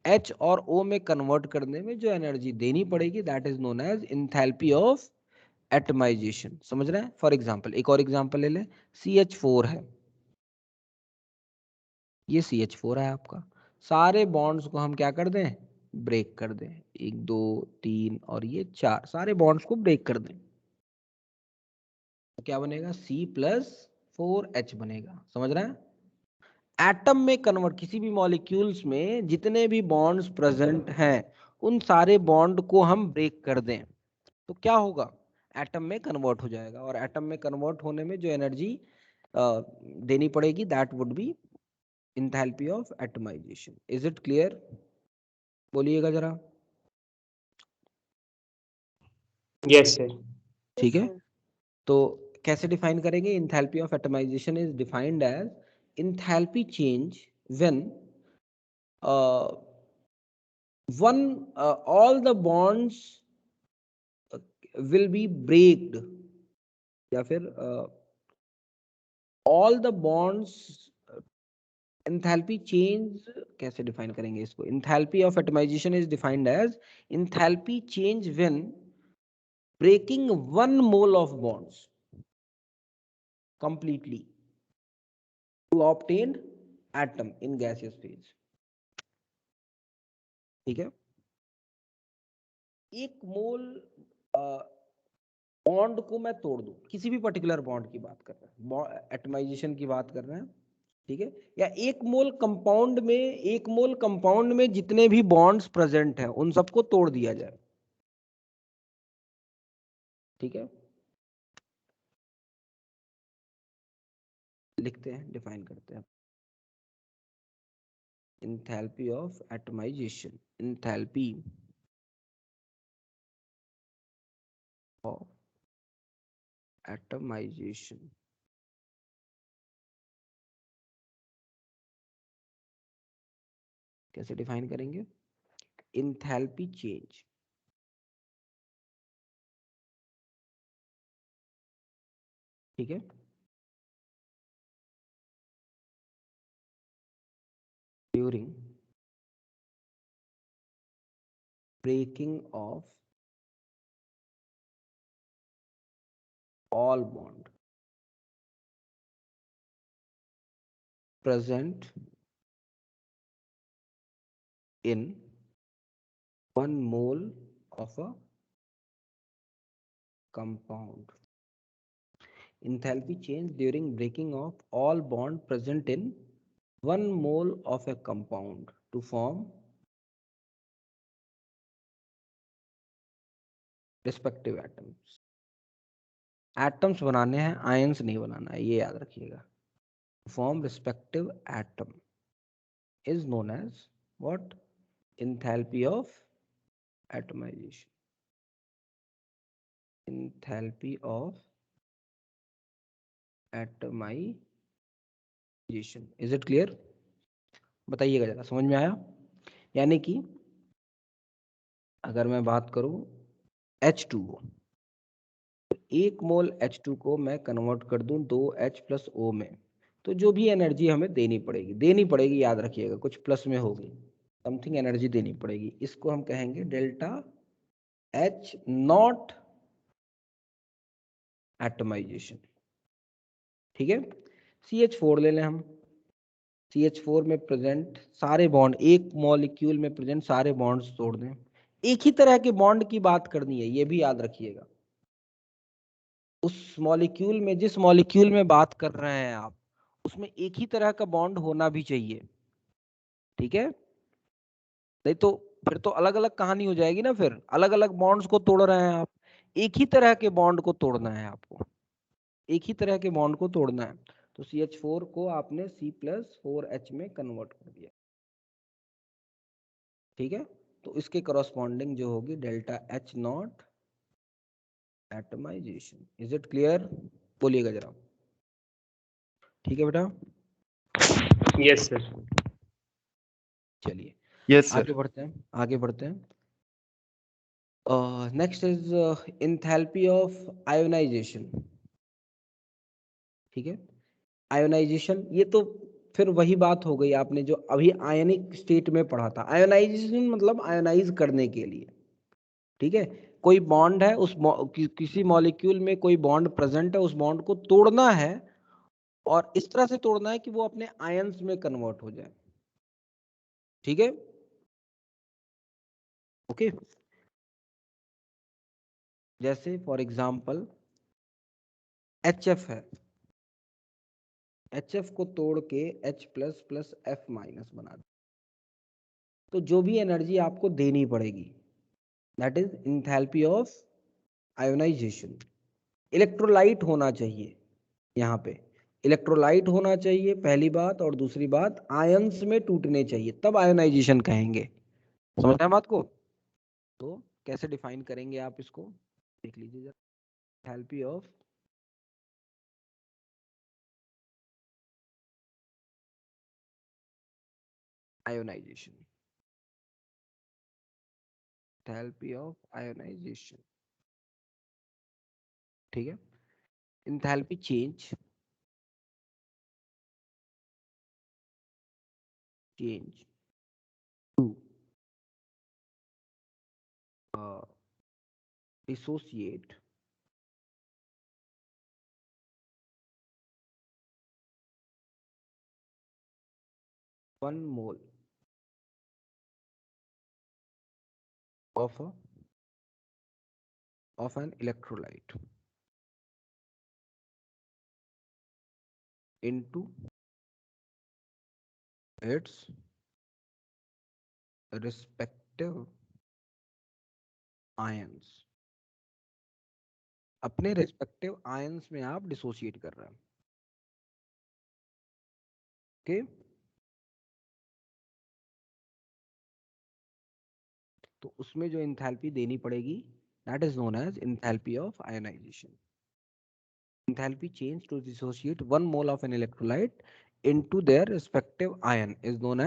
H और O में कन्वर्ट करने में जो एनर्जी देनी पड़ेगी, that is known as enthalpy of atomization. समझ रहे हैं? फॉर एग्जांपल, एक और एग्जांपल ले लें। CH4 है, ये CH4 है आपका। सारे बॉन्ड्स को हम क्या कर दें? ब्रेक कर दें। 1 2 3 और ये 4, सारे बॉन्ड्स को ब्रेक कर दें तो क्या बनेगा? C+4H बनेगा। समझ रहे हैं? एटम में कन्वर्ट, किसी भी मॉलिक्यूल्स में जितने भी बॉन्ड्स प्रेजेंट हैं उन सारे बॉन्ड को हम ब्रेक कर दें तो क्या होगा? एटम में कन्वर्ट हो जाएगा। और एटम में कन्वर्ट होने में जो एनर्जी देनी पड़ेगी, that would be enthalpy of atomization. Is it clear? बोलिएगा जरा। Yes sir. ठीक है, तो कैसे डिफाइन करेंगे? Enthalpy of atomization is defined as enthalpy change when all the bonds will be breaked, या फिर all the bonds enthalpy change। कैसे डिफाइन करेंगे इसको? enthalpy of atomization is defined as enthalpy change when breaking 1 mole of bonds completely to obtain atom in gaseous phase। ठीक है, 1 मोल bond को मैं तोड़ दूं, किसी भी पर्टिकुलर बॉन्ड की बात कर रहे हैं, एटमाइजेशन की बात कर रहे हैं, ठीक है? या 1 मोल कंपाउंड में, 1 मोल कंपाउंड में जितने भी बॉन्ड्स प्रेजेंट हैं उन सबको तोड़ दिया जाए, ठीक है? लिखते हैं, डिफाइन करते हैं। Enthalpy of atomization, enthalpy of atomization कैसे डिफाइन करेंगे? इंथैल्पी चेंज, ठीक है, during breaking of all bond present in 1 mole of a compound। Enthalpy change during breaking of all bond present in 1 mole of a compound to form respective atoms। Atoms बनाने हैं, ions नहीं बनाना है, ये याद रखिएगा। Form respective atom is known as what? Enthalpy of atomization, enthalpy of atomization. Is it clear? बताइएगा जरा, समझ में आया? यानी कि अगर मैं बात करूं H2O, एक मोल H2 को मैं कन्वर्ट कर दूं 2H+O में, तो जो भी एनर्जी हमें देनी पड़ेगी, याद रखिएगा, कुछ प्लस में होगी, समथिंग एनर्जी देनी पड़ेगी, इसको हम कहेंगे डेल्टा H0 एटमाइजेशन। ठीक है, CH4 ले लें हम। CH4 में प्रेजेंट सारे बॉन्ड, एक मॉलिक्यूल में प्रेजेंट सारे बॉन्ड्स तोड़ दें। एक ही तरह के बॉन्ड की बात करनी है, ये भी याद रखिएगा। उस मॉलिक्यूल में, जिस मॉलिक्यूल में बात कर रहे हैं आप, उसमें एक ही तरह का बॉन्ड होना भी चाहिए। ठीक है, नहीं तो फिर तो अलग अलग कहानी हो जाएगी ना, फिर अलग अलग बॉन्ड्स को तोड़ रहे हैं आप। एक ही तरह के बॉन्ड को तोड़ना है आपको, एक ही तरह के बॉन्ड को तोड़ना है। तो CH4 को आपने C+4H में कन्वर्ट कर दिया। ठीक है, तो इसके करस्पॉन्डिंग जो होगी delta H0 atomization. Is it clear? बोलिएगा जरा। ठीक है बेटा, यस सर। चलिए यस आगे सर। बढ़ते हैं, आगे बढ़ते हैं। Next is enthalpy of ionization. ठीक है, आयोनाइजेशन, ये तो फिर वही बात हो गई आपने जो अभी आयनिक स्टेट में पढ़ा था। आयोनाइजेशन मतलब आयोनाइज करने के लिए। ठीक है, कोई बॉन्ड है, किसी मॉलिक्यूल में कोई बॉन्ड प्रेजेंट है, उस बॉन्ड को तोड़ना है, और इस तरह से तोड़ना है कि वो अपने आयंस में कन्वर्ट हो जाए। ठीक है, ओके। जैसे फॉर एग्जांपल HF है, HF को तोड़ के H++F- बना दे, तो जो भी एनर्जी आपको देनी पड़ेगी, that is enthalpy of ionization. Electrolyte होना चाहिए, यहाँ पे इलेक्ट्रोलाइट होना चाहिए पहली बात, और दूसरी बात आयंस में टूटने चाहिए, तब आयोनाइजेशन कहेंगे। समझ रहे हैं बात को? तो कैसे डिफाइन करेंगे आप इसको, देख लीजिए जरा। Enthalpy of ionization, enthalpy of ionization. ठीक है, enthalpy change to dissociate one mole of an electrolyte into its respective ions। अपने रेस्पेक्टिव आयंस में आप डिसोशिएट कर रहे हैं। ओके, तो उसमें जो एंथैल्पी देनी पड़ेगी, that is known as enthalpy of ionization. Enthalpy change to dissociate one mole of an electrolyte into their respective ion is known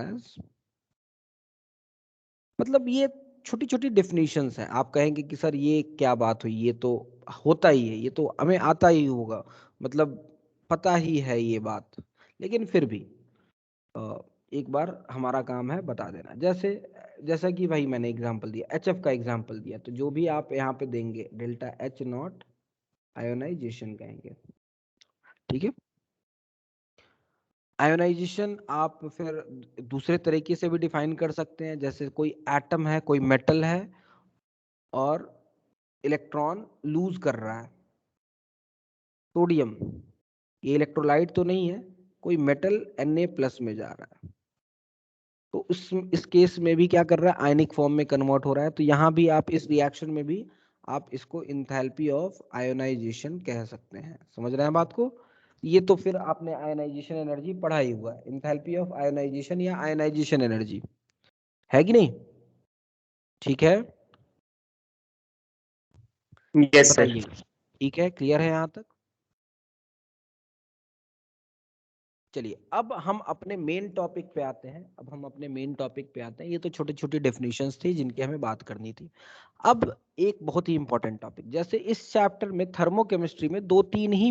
as मतलब ये छोटी छोटी डेफिनेशंस हैं। आप कहेंगे कि सर ये क्या बात हुई, ये तो होता ही है, ये तो हमें आता ही होगा, मतलब पता ही है ये बात, लेकिन फिर भी एक बार हमारा काम है बता देना। जैसा कि भाई मैंने एग्जांपल दिया, HF का एग्जांपल दिया, तो जो भी आप यहाँ पे देंगे डेल्टा H0 आयोनाइजेशन कहेंगे। ठीक है, आयोनाइजेशन आप फिर दूसरे तरीके से भी डिफाइन कर सकते हैं। जैसे कोई एटम है, कोई मेटल है, और इलेक्ट्रॉन लूज कर रहा है, सोडियम, ये इलेक्ट्रोलाइट तो नहीं है, कोई मेटल Na+ में जा रहा है, तो इस केस में भी क्या कर रहा है, आयनिक फॉर्म में कन्वर्ट हो रहा है। तो यहाँ भी आप इस रिएक्शन में भी आप इसको एंथैल्पी ऑफ आयोनाइजेशन कह सकते हैं। समझ रहे हैं बात को? ये तो फिर आपने आयनाइजेशन एनर्जी पढ़ा ही हुआ है, इंथैल्पी ऑफ आयनाइजेशन या आयनाइजेशन एनर्जी, है कि नहीं? ठीक है, यस सर। बताइए। ठीक है, क्लियर है यहाँ तक? चलिए अब हम अपने मेन टॉपिक पे आते हैं। ये तो छोटी छोटी डेफिनेशंस थी जिनकी हमें बात करनी थी। अब एक बहुत ही इंपॉर्टेंट टॉपिक, जैसे इस चैप्टर में थर्मोकेमिस्ट्री में 2-3 ही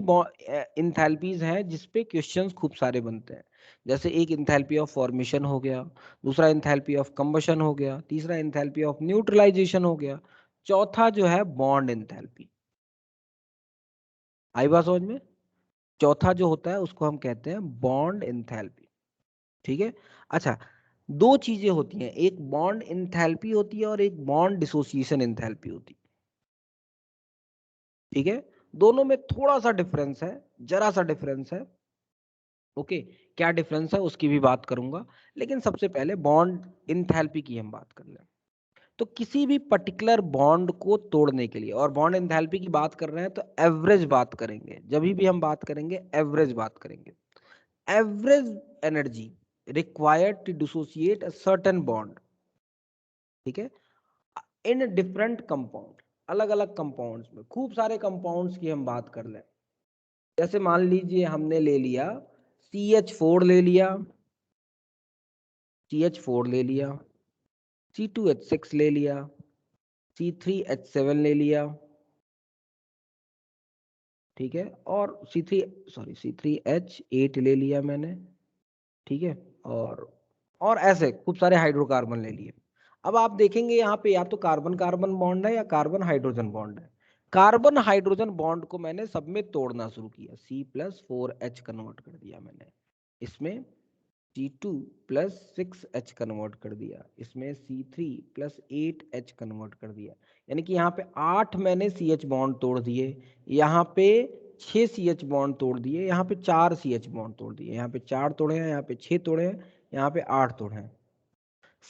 इंथैल्पीज हैं जिसपे क्वेश्चंस खूब सारे बनते हैं। जैसे एक इंथैल्पी ऑफ फॉर्मेशन हो गया, दूसरा इंथैल्पी ऑफ कंबशन हो गया, तीसरा इंथैल्पी ऑफ न्यूट्रलाइजेशन हो गया, चौथा जो है बॉन्ड इंथैल्पी। आई बात समझ में? चौथा जो होता है उसको हम कहते हैं बॉन्ड इंथैल्पी। ठीक है, अच्छा, दो चीजें होती हैं, एक बॉन्ड इंथैल्पी होती है और एक बॉन्ड डिसोसिएशन इंथैल्पी होती है। ठीक है, दोनों में थोड़ा सा डिफरेंस है, जरा सा डिफरेंस है। ओके, क्या डिफरेंस है उसकी भी बात करूंगा, लेकिन सबसे पहले बॉन्ड इंथैल्पी की हम बात कर लें। तो किसी भी पर्टिकुलर बॉन्ड को तोड़ने के लिए, और बॉन्ड एंथैल्पी की बात कर रहे हैं तो एवरेज बात करेंगे, जब भी हम बात करेंगे एवरेज बात करेंगे। Average energy required to dissociate a certain bond, ठीक है, इन डिफरेंट कंपाउंड, अलग अलग कंपाउंड्स में, खूब सारे कंपाउंड्स की हम बात कर लें। जैसे मान लीजिए हमने ले लिया CH4 ले लिया, CH4 ले लिया, C2H6 ले लिया, C3H7 ले लिया, ठीक है, और C3H8 ले लिया मैंने, ठीक है, और ऐसे खूब सारे हाइड्रोकार्बन ले लिए। अब आप देखेंगे यहाँ पे या तो कार्बन कार्बन बॉन्ड है या कार्बन हाइड्रोजन बॉन्ड है। कार्बन हाइड्रोजन बॉन्ड को मैंने सब में तोड़ना शुरू किया, C+4H कन्वर्ट कर दिया मैंने, इसमें C2+6H कन्वर्ट कर दिया, इसमें C3+8H कन्वर्ट कर दिया। यानी कि यहाँ पे 8 मैंने CH बॉन्ड तोड़ दिए, यहाँ पे 6 CH बॉन्ड तोड़ दिए, यहाँ पे 4 CH बॉन्ड तोड़ दिए, यहाँ पे 4 तोड़े हैं, यहाँ पे 6 तोड़े हैं, यहाँ पे 8 तोड़े हैं।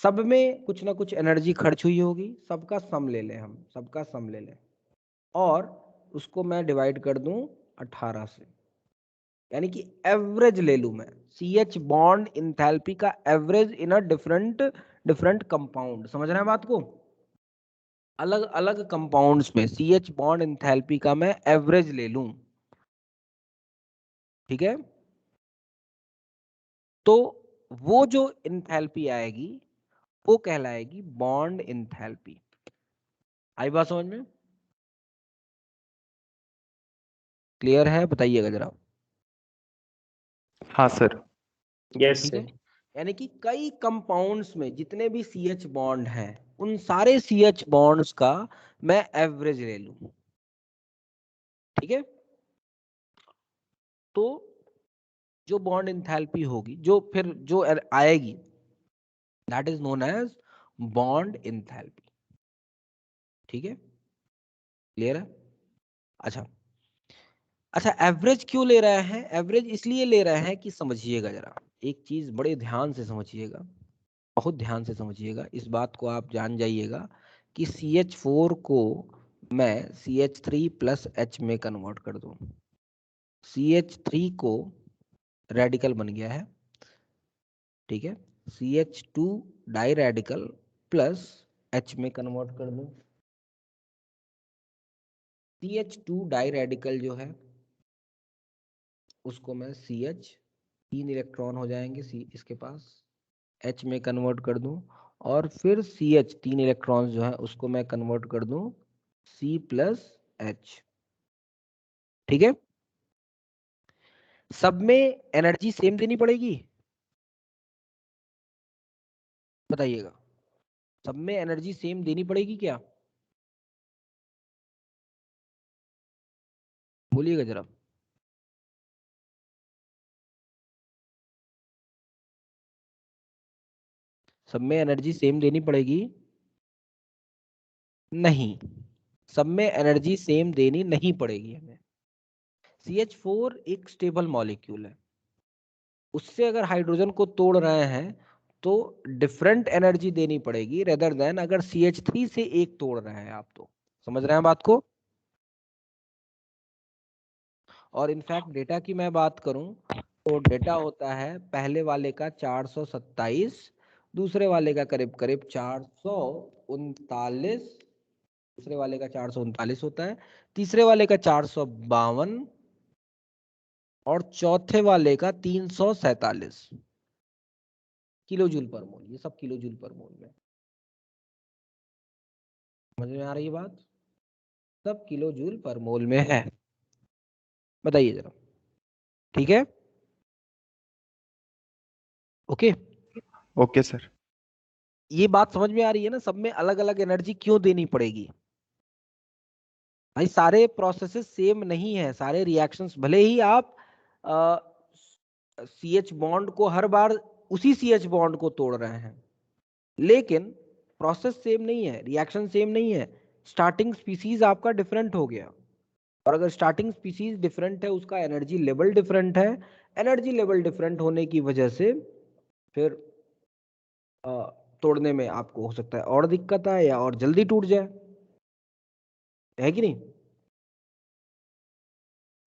सब में कुछ ना कुछ एनर्जी खर्च हुई होगी, सबका सम ले लें हम, सबका सम ले लें, और उसको मैं डिवाइड कर दूं 18 से, यानी कि एवरेज ले लूं मैं CH बॉन्ड इंथैल्पी का average in a different compound. समझ रहे हैं बात को? अलग अलग कंपाउंड्स में CH बॉन्ड इंथैल्पी का मैं एवरेज ले लूं, ठीक है, तो वो जो इंथैल्पी आएगी वो कहलाएगी बॉन्ड इंथैल्पी। आई बात समझ में? क्लियर है? बताइएगा जरा। हाँ सर। यस ठीक है, सर। यानी कि कई कंपाउंड्स में जितने भी CH बॉन्ड हैं उन सारे CH बॉन्ड्स का मैं एवरेज ले लूं, ठीक है, तो जो बॉन्ड इंथैल्पी होगी, जो फिर जो आएगी, that is known as bond enthalpy. ठीक है, क्लियर है? अच्छा अच्छा, एवरेज क्यों ले रहे हैं? एवरेज इसलिए ले रहे हैं कि समझिएगा जरा, एक चीज बड़े ध्यान से समझिएगा, बहुत ध्यान से समझिएगा, इस बात को आप जान जाइएगा कि CH4 को मैं CH3+H में कन्वर्ट कर दूं, CH3 को रेडिकल बन गया है, ठीक है, CH2 diradical plus H में कन्वर्ट कर दूं, CH2 डाई रेडिकल जो है उसको मैं CH, 3 इलेक्ट्रॉन हो जाएंगे इसके पास, H में कन्वर्ट कर दूं, और फिर CH 3 इलेक्ट्रॉन्स जो है उसको मैं कन्वर्ट कर दूं C+H। ठीक है, सब में एनर्जी सेम देनी पड़ेगी, बताइएगा, सब में एनर्जी सेम देनी पड़ेगी क्या? बोलिएगा जरा। सब में एनर्जी सेम देनी पड़ेगी? नहीं, सब में एनर्जी सेम देनी नहीं पड़ेगी हमें। CH4 एक स्टेबल मॉलिक्यूल है, उससे अगर हाइड्रोजन को तोड़ रहे हैं तो डिफरेंट एनर्जी देनी पड़ेगी रेदर देन अगर CH3 से एक तोड़ रहे हैं आप। तो समझ रहे हैं बात को? और इनफैक्ट डेटा की मैं बात करूं तो डेटा होता है पहले वाले का 427, दूसरे वाले का करीब करीब 439, दूसरे वाले का 439 होता है, तीसरे वाले का 452 और चौथे वाले का 347 किलो जूल पर मोल। ये सब किलो जूल पर मोल में, समझ में आ रही है बात? सब किलो जूल पर मोल में है। बताइए जरा, ठीक है? Okay, okay sir. ये बात समझ में आ रही है ना? सब में अलग अलग एनर्जी क्यों देनी पड़ेगी? भाई सारे प्रोसेसेस सेम नहीं है, सारे रिएक्शंस, भले ही आप CH बॉन्ड को हर बार उसी CH बॉन्ड को तोड़ रहे हैं, लेकिन प्रोसेस सेम नहीं है, रिएक्शन सेम नहीं है। स्टार्टिंग स्पीसीज आपका डिफरेंट हो गया, और अगर स्टार्टिंग स्पीसीज डिफरेंट है, उसका एनर्जी लेवल डिफरेंट है। एनर्जी लेवल डिफरेंट होने की वजह से फिर तोड़ने में आपको हो सकता है और दिक्कत आए या और जल्दी टूट जाए, है कि नहीं?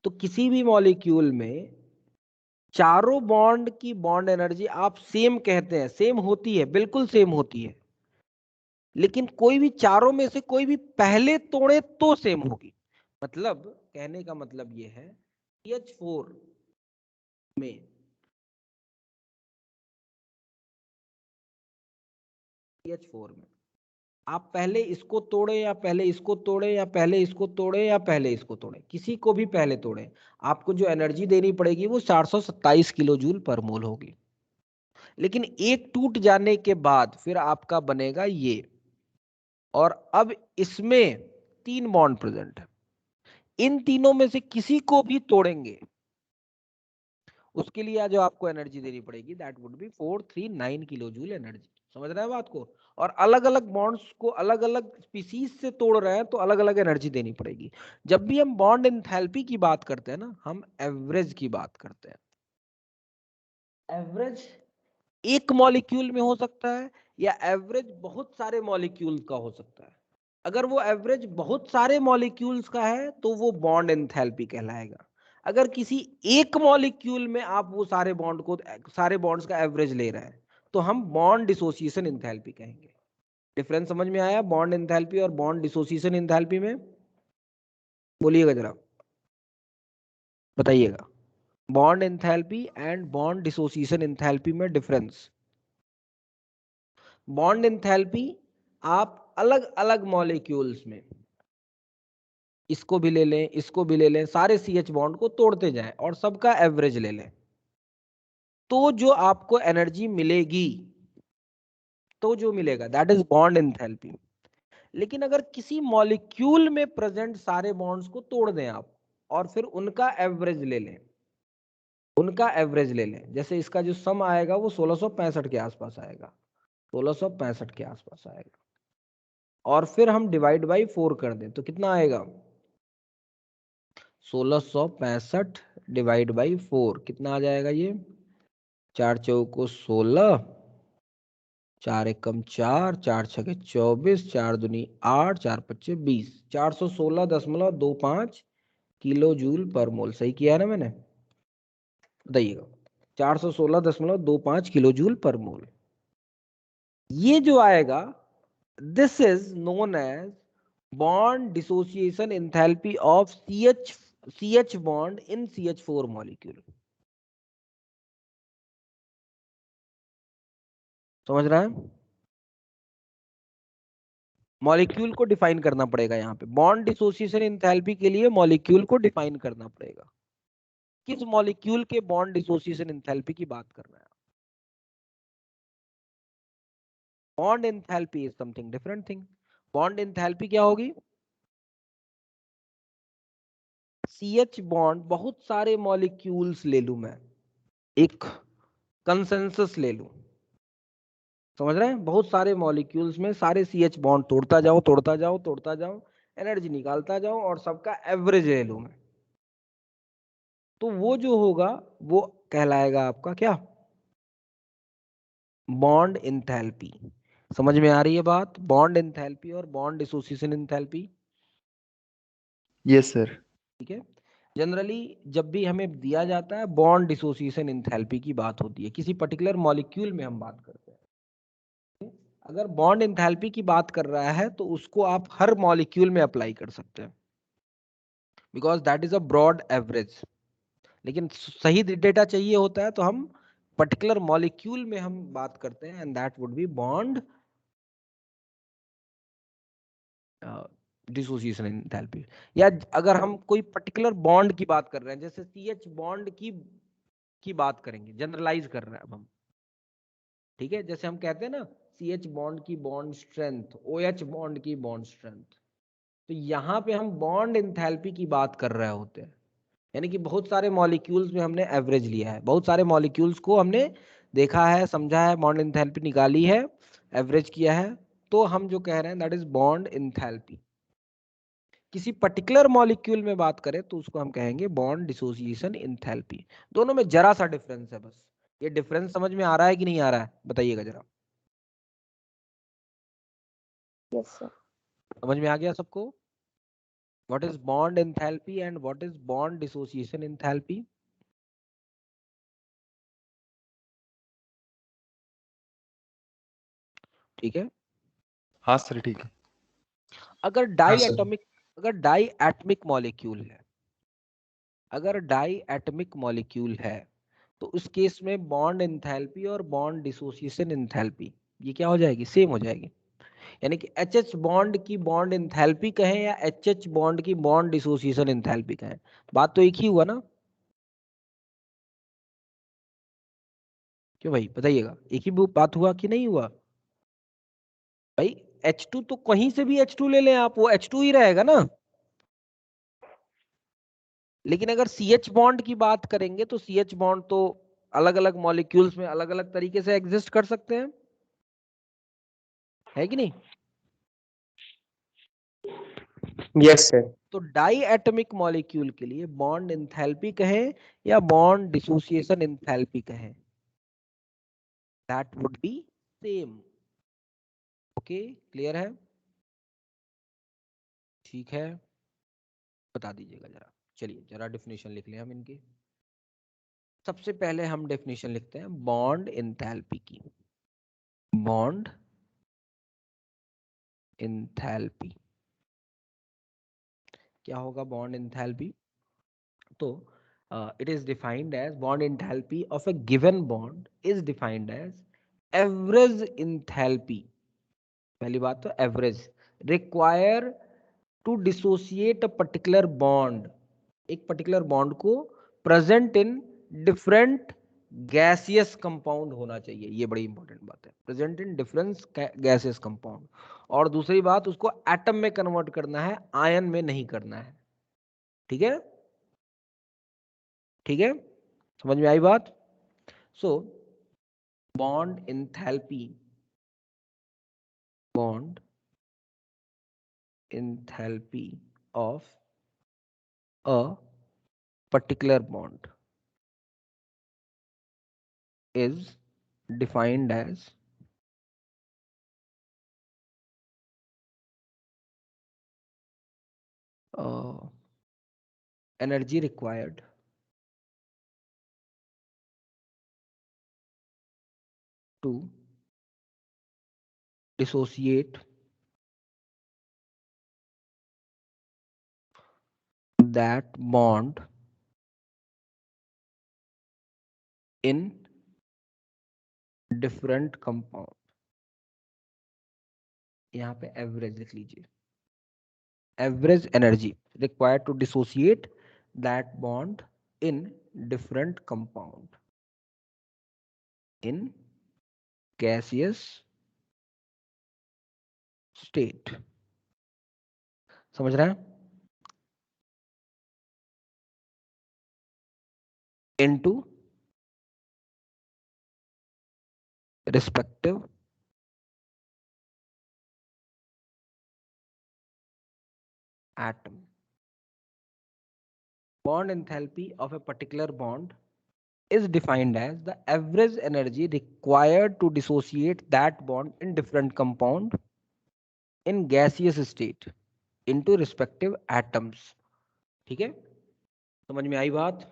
तो किसी भी मॉलिक्यूल में चारों बॉन्ड की बॉन्ड एनर्जी आप सेम कहते हैं, सेम होती है, बिल्कुल सेम होती है, लेकिन कोई भी चारों में से कोई भी पहले तोड़े तो सेम होगी। मतलब कहने का मतलब ये है CH4 में आप पहले इसको तोड़े या पहले इसको तोड़े या पहले इसको तोड़े या पहले इसको तोड़े, किसी को भी पहले तोड़े, आपको जो एनर्जी देनी पड़ेगी वो 427 किलो जूल पर मोल होगी। लेकिन एक टूट जाने के बाद फिर आपका बनेगा ये, और अब इसमें 3 बॉन्ड प्रेजेंट है, इन तीनों में से किसी को भी तोड़ेंगे, उसके लिए जो आपको एनर्जी देनी पड़ेगी that would B 439 kilo joule energy. समझ रहे हैं बात को? और अलग अलग बॉन्ड्स को अलग अलग स्पीसीज से तोड़ रहे हैं तो अलग अलग एनर्जी देनी पड़ेगी। जब भी हम बॉन्ड एंथैल्पी की बात करते हैं ना, हम एवरेज की बात करते हैं। एवरेज एक मॉलिक्यूल में हो सकता है या एवरेज बहुत सारे मॉलिक्यूल्स का हो सकता है। अगर वो एवरेज बहुत सारे मॉलिक्यूल्स का है तो वो बॉन्ड एंथैल्पी कहलाएगा। अगर किसी एक मॉलिक्यूल में आप वो सारे बॉन्ड्स का एवरेज ले रहे हैं तो हम बॉन्ड डिसोसिएशन एंथैल्पी कहेंगे। डिफरेंस समझ में आया बॉन्ड एंथैल्पी और बॉन्ड डिसोसिएशन एंथैल्पी में? बोलिएगा जरा, बताइएगा। Bond enthalpy and bond dissociation enthalpy में डिफरेंस। बॉन्ड एंथैल्पी आप अलग अलग मॉलिक्यूल्स में इसको भी ले लें, इसको भी ले लें, सारे CH बॉन्ड को तोड़ते जाएं और सबका एवरेज ले लें, तो जो आपको एनर्जी मिलेगी, तो जो मिलेगा दैट इज बॉन्ड एंथैल्पी। लेकिन अगर किसी मॉलिक्यूल में प्रेजेंट सारे बॉन्ड्स को तोड़ दें आप और फिर उनका एवरेज ले लें, उनका एवरेज ले लें, जैसे इसका जो सम आएगा वो 1665 के आसपास आएगा, 1665 के आसपास आएगा, और फिर हम डिवाइड बाई 4 कर दें तो कितना आएगा? 1665 डिवाइड बाई 4 कितना आ जाएगा? ये 4 चौको 16, 4 एकम 4, 4 छके 24, 4 दूनी 8, 4 पच्चे 20, 416.25 किलो जूल पर मोल। सही किया है ना मैंने? बताइएगा, 416.25 किलो जूल पर मोल। ये जो आएगा this is known as bond dissociation enthalpy of CH bond in CH4 molecule. समझ रहा है? मॉलिक्यूल को डिफाइन करना पड़ेगा यहाँ पे। बॉन्ड डिसोसिएशन एंथैल्पी के लिए मॉलिक्यूल को डिफाइन करना पड़ेगा। किस मॉलिक्यूल के बॉन्ड डिसोसिएशन एंथैल्पी की बात कर रहे हैं? Bond enthalpy is something different thing. Bond enthalpy क्या होगी? CH बॉन्ड बहुत सारे मॉलिक्यूल्स ले लूं मैं, एक कंसेंसस ले लूं, समझ रहे हैं? बहुत सारे मॉलिक्यूल्स में सारे CH बॉन्ड तोड़ता जाऊं तोड़ता जाऊं तोड़ता जाऊं, एनर्जी निकालता जाऊं और सबका एवरेज ले लूं मैं, तो वो जो होगा वो कहलाएगा आपका क्या? Bond enthalpy. समझ में आ रही है बात? बॉन्ड एंथैल्पी और bond dissociation enthalpy. Yes sir. ठीक है, जनरली जब भी हमें दिया जाता है बॉन्ड डिसोसिएशन एंथैल्पी की बात होती है, किसी पर्टिकुलर मॉलिक्यूल में हम बात करते हैं। अगर बॉन्ड एंथैल्पी की बात कर रहा है तो उसको आप हर मॉलिक्यूल में अप्लाई कर सकते हैं, because that is a broad average. लेकिन सही डेटा चाहिए होता है तो हम पर्टिकुलर मॉलिक्यूल में हम बात करते हैं, and that would B bond dissociation enthalpy. या अगर हम कोई पर्टिकुलर बॉन्ड की बात कर रहे हैं, जैसे CH बॉन्ड की बात करेंगे, जनरलाइज कर रहे हैं अब हम, ठीक है। जैसे हम कहते हैं ना CH बॉन्ड की बॉन्ड स्ट्रेंथ, OH बॉन्ड की बॉन्ड स्ट्रेंथ, तो यहाँ पे हम बॉन्ड एंथैल्पी की बात कर रहे होते हैं। यानी कि बहुत सारे मॉलिक्यूल्स में हमने एवरेज लिया है, बहुत सारे मॉलिक्यूल्स को हमने देखा है, समझा है, बॉन्ड एंथैल्पी निकाली है, एवरेज किया है, तो हम जो कह रहे हैं दैट इज बॉन्ड एंथैल्पी। किसी पर्टिकुलर मॉलिक्यूल में बात करें तो उसको हम कहेंगे बॉन्ड डिसोसिएशन एंथैल्पी। दोनों में जरा सा डिफरेंस है बस। ये डिफरेंस समझ में आ रहा है कि नहीं आ रहा है, बताइएगा जरा। Yes sir. समझ में आ गया सबको? What is bond enthalpy and what is bond dissociation enthalpy? ठीक है। हाँ सर ठीक है। अगर डाई एटमिक मॉलिक्यूल है, अगर डाई एटमिक मॉलिक्यूल है तो उस केस में बॉन्ड एंथैल्पी और बॉन्ड डिसोसिएशन एंथैल्पी ये क्या हो जाएगी, सेम हो जाएगी। यानी कि HH बॉन्ड की बॉन्ड एंथैल्पी कहें या HH बॉन्ड की बॉन्ड डिसोसिएशन एंथैल्पी कहें, बात तो एक ही हुआ ना? क्यों भाई, बताइएगा, एक ही बात हुआ कि नहीं हुआ? भाई H2 तो कहीं से भी H2 ले लें आप, वो H2 ही रहेगा ना। लेकिन अगर CH बॉन्ड की बात करेंगे तो CH बॉन्ड तो अलग अलग मॉलिक्यूल्स में अलग अलग तरीके से एग्जिस्ट कर सकते हैं, है कि नहीं? Yes sir. तो डाई एटमिक मॉलिक्यूल के लिए बॉन्ड एंथैल्पी कहें या बॉन्ड डिसोसिएशन एंथैल्पी कहें, that would B same. Okay, clear है? ठीक है, बता दीजिएगा जरा। चलिए जरा डेफिनेशन लिख लें हम इनकी। सबसे पहले हम डेफिनेशन लिखते हैं बॉन्ड एंथैल्पी की। बॉन्ड एंथैल्पी क्या होगा? बॉन्ड एंथैल्पी तो it is defined as bond enthalpy of a given bond is defined as average enthalpy, पहली बात तो average require to dissociate a particular bond, एक particular bond को present in different gaseous compound होना चाहिए, ये बड़ी इंपॉर्टेंट बात है, present in different gaseous compound। और दूसरी बात, उसको एटम में कन्वर्ट करना है, आयन में नहीं करना है। ठीक है, ठीक है, समझ में आई बात? So bond enthalpy, bond enthalpy of a particular bond is defined as energy required to dissociate that bond in different compound। यहाँ पे एवरेज लिख लीजिए, average energy required to dissociate that bond in different compound in gaseous state। समझ रहे हैं? into respective atom। Bond enthalpy of a particular bond is defined as the average energy required to dissociate that bond in different compound in gaseous state into respective atoms। ठीक है, समझ में आई बात?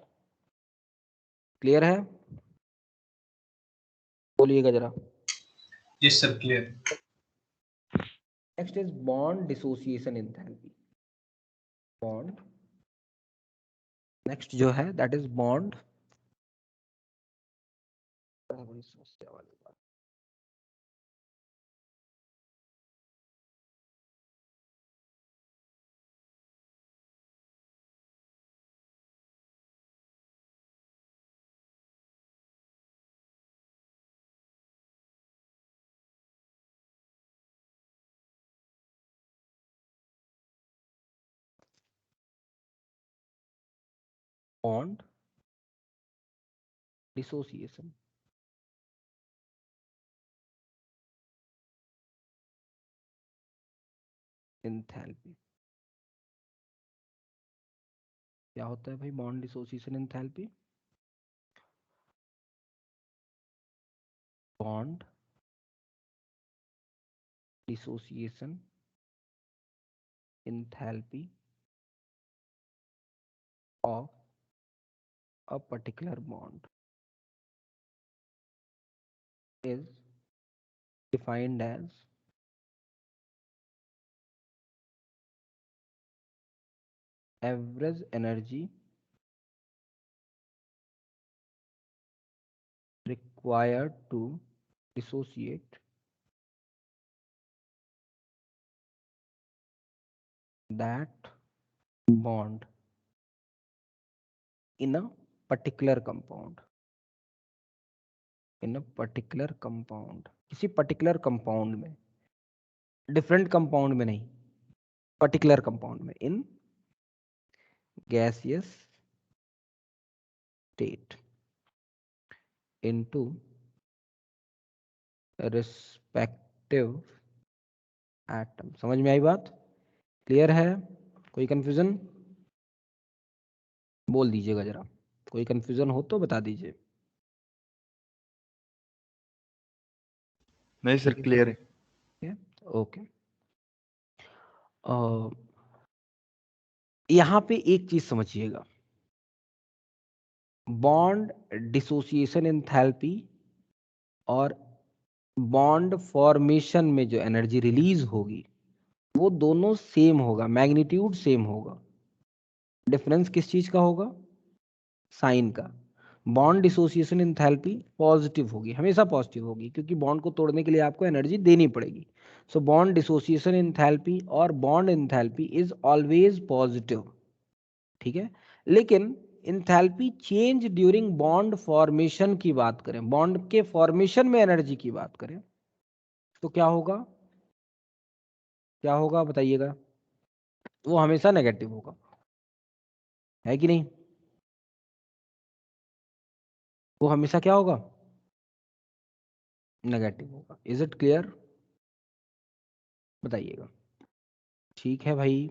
Clear है? बोलिएगा जरा। Yes sir, clear. Next is bond dissociation enthalpy. Bond next जो है दैट इज बॉन्ड, बड़ी समस्या वाली बात। Bond dissociation enthalpy. क्या होता है भाई bond dissociation enthalpy? Bond dissociation enthalpy of a particular bond is defined as average energy required to dissociate that bond in a particular compound. In a particular compound, किसी particular compound में, different compound में नहीं, particular compound में, in gaseous state into respective atom. समझ में आई बात? Clear है? कोई कंफ्यूजन? बोल दीजिएगा जरा, कोई कंफ्यूजन हो तो बता दीजिए। नहीं सर, क्लियर है। ओके। यहाँ पे एक चीज समझिएगा, बॉन्ड डिसोसिएशन एंथैल्पी और बॉन्ड फॉर्मेशन में जो एनर्जी रिलीज होगी वो दोनों सेम होगा, मैग्नीट्यूड सेम होगा। डिफरेंस किस चीज का होगा? साइन का। बॉन्ड डिसोसिएशन एंथैल्पी पॉजिटिव होगी, हमेशा पॉजिटिव होगी, क्योंकि बॉन्ड को तोड़ने के लिए आपको एनर्जी देनी पड़ेगी। सो बॉन्ड डिसोसिएशन एंथैल्पी और bond enthalpy is always positive, ठीक है। लेकिन enthalpy change during bond formation की बात करें, बॉन्ड के फॉर्मेशन में एनर्जी की बात करें, तो क्या होगा? क्या होगा बताइएगा? वो हमेशा नेगेटिव होगा, है कि नहीं? वो हमेशा क्या होगा? नेगेटिव होगा। Is it clear? बताइएगा। ठीक है भाई?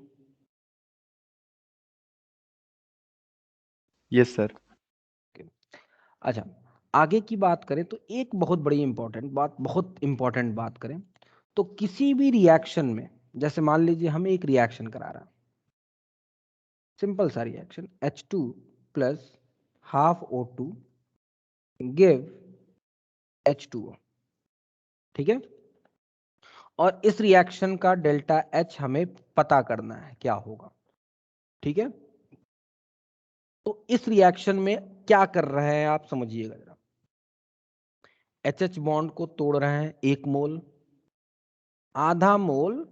Yes sir. अच्छा, आगे की बात करें तो एक बहुत बड़ी इंपॉर्टेंट बात, बहुत इंपॉर्टेंट बात करें तो किसी भी रिएक्शन में, जैसे मान लीजिए हमें एक रिएक्शन करा रहा, सिंपल सा reaction, H2 plus half O2 give H2O, ठीक है। और इस रिएक्शन का डेल्टा H हमें पता करना है क्या होगा, ठीक है। तो इस रिएक्शन में क्या कर रहे हैं आप समझिएगा जरा। HH बॉन्ड को तोड़ रहे हैं 1 मोल, आधा मोल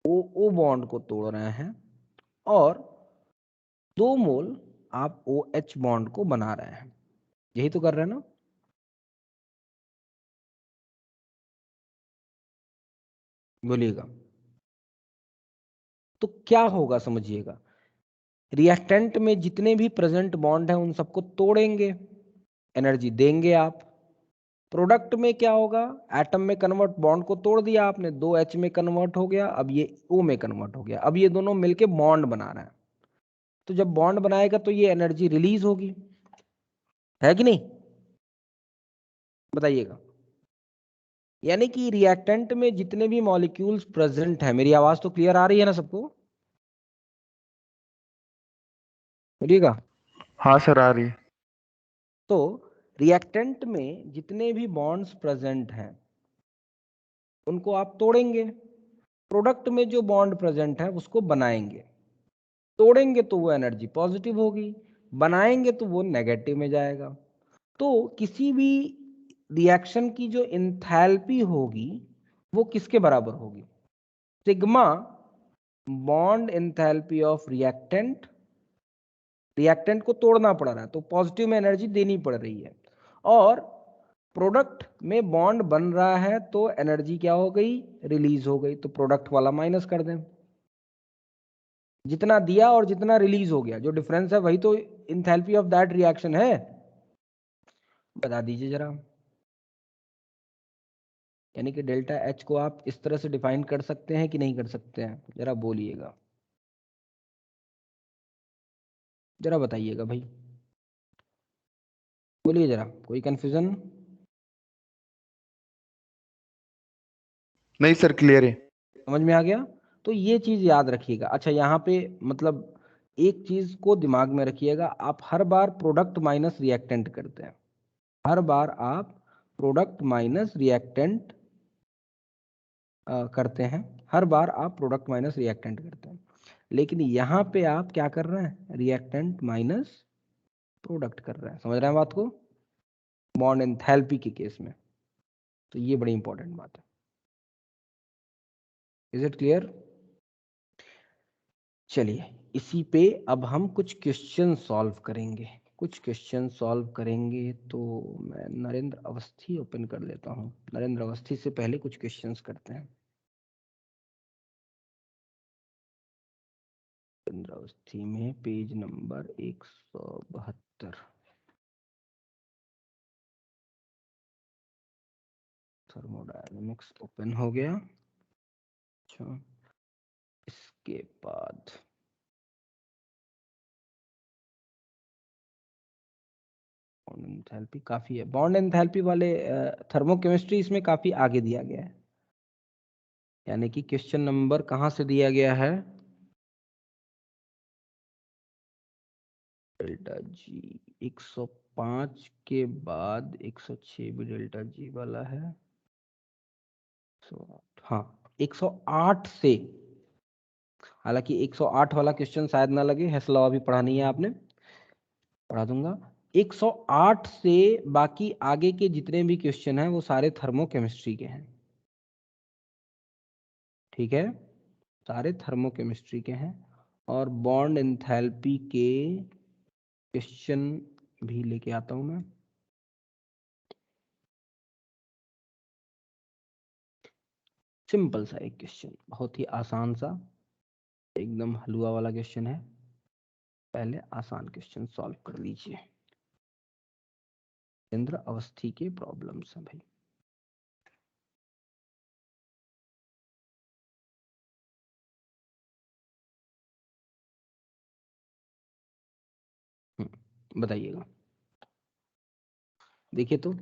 OO बॉन्ड को तोड़ रहे हैं, और 2 मोल आप OH बॉन्ड को बना रहे हैं। यही तो कर रहे हैं ना? बोलिएगा। तो क्या होगा समझिएगा, रिएक्टेंट में जितने भी प्रेजेंट बॉन्ड हैं उन सबको तोड़ेंगे, एनर्जी देंगे आप। प्रोडक्ट में क्या होगा? एटम में कन्वर्ट, बॉन्ड को तोड़ दिया आपने, 2H में कन्वर्ट हो गया, अब ये O में कन्वर्ट हो गया, अब ये दोनों मिलके बॉन्ड बना रहे हैं। तो जब बॉन्ड बनाएगा तो ये एनर्जी रिलीज होगी, है कि नहीं? बताइएगा। यानी कि रिएक्टेंट में जितने भी मॉलिक्यूल्स प्रेजेंट हैं, मेरी आवाज तो क्लियर आ रही है ना सबको? बोलिएगा। हाँ सर आ रही है। तो रिएक्टेंट में जितने भी बॉन्ड्स प्रेजेंट हैं उनको आप तोड़ेंगे, प्रोडक्ट में जो बॉन्ड प्रेजेंट है उसको बनाएंगे। तोड़ेंगे तो वो एनर्जी पॉजिटिव होगी, बनाएंगे तो वो नेगेटिव में जाएगा। तो किसी भी रिएक्शन की जो इंथैल्पी होगी वो किसके बराबर होगी? Sigma bond enthalpy of reactant. Reactant को तोड़ना पड़ रहा है तो पॉजिटिव में एनर्जी देनी पड़ रही है, और प्रोडक्ट में बॉन्ड बन रहा है तो एनर्जी क्या हो गई? रिलीज हो गई। तो प्रोडक्ट वाला माइनस कर दें, जितना दिया और जितना रिलीज हो गया जो डिफरेंस है वही तो इंथैल्पी ऑफ दैट रिएक्शन है। बता दीजिए जरा। यानी कि डेल्टा एच को आप इस तरह से डिफाइन कर सकते हैं कि नहीं कर सकते हैं? जरा बोलिएगा, जरा बताइएगा भाई, बोलिए जरा। कोई कंफ्यूजन? नहीं सर क्लियर है। समझ में आ गया? तो ये चीज याद रखिएगा। अच्छा, यहाँ पे मतलब एक चीज को दिमाग में रखिएगा, आप हर बार प्रोडक्ट माइनस रिएक्टेंट करते हैं, हर बार आप प्रोडक्ट माइनस रिएक्टेंट करते हैं, हर बार आप प्रोडक्ट माइनस रिएक्टेंट करते हैं। लेकिन यहाँ पे आप क्या कर रहे हैं? रिएक्टेंट माइनस प्रोडक्ट कर रहे हैं। समझ रहे हैं बात को? बॉन्ड एंथैल्पी के केस में। तो ये बड़ी इंपॉर्टेंट बात है। Is it clear? चलिए, इसी पे अब हम कुछ क्वेश्चन सॉल्व करेंगे। कुछ क्वेश्चन सॉल्व करेंगे तो मैं नरेंद्र अवस्थी ओपन कर लेता हूँ। नरेंद्र अवस्थी से पहले कुछ क्वेश्चंस करते हैं। नरेंद्र अवस्थी में पेज नंबर 172, थर्मोडायनेमिक्स ओपन हो गया। अच्छा, इसके बाद बॉन्ड एंथैल्पी काफी है। बॉन्ड एंथैल्पी वाले थर्मोकेमिस्ट्री इसमें काफी आगे दिया गया है। यानी कि क्वेश्चन नंबर कहाँ से दिया गया है? डेल्टा जी 105 के बाद 106 भी डेल्टा जी वाला है। 108, हाँ 108 से, हालांकि 108 वाला क्वेश्चन शायद ना लगे, हेसलॉ अभी पढ़ा नहीं है आपने, पढ़ा दूंगा। 108 से बाकी आगे के जितने भी क्वेश्चन हैं वो सारे थर्मोकेमिस्ट्री के हैं। ठीक है, सारे थर्मोकेमिस्ट्री के हैं। और बॉन्ड एंथैल्पी के क्वेश्चन भी लेके आता हूं मैं। सिंपल सा एक क्वेश्चन, बहुत ही आसान सा, एकदम हलवा वाला क्वेश्चन है। पहले आसान क्वेश्चन सॉल्व कर लीजिए। नरेंद्र अवस्थी के प्रॉब्लम्स हैं भाई। बताइएगा, देखिए तो।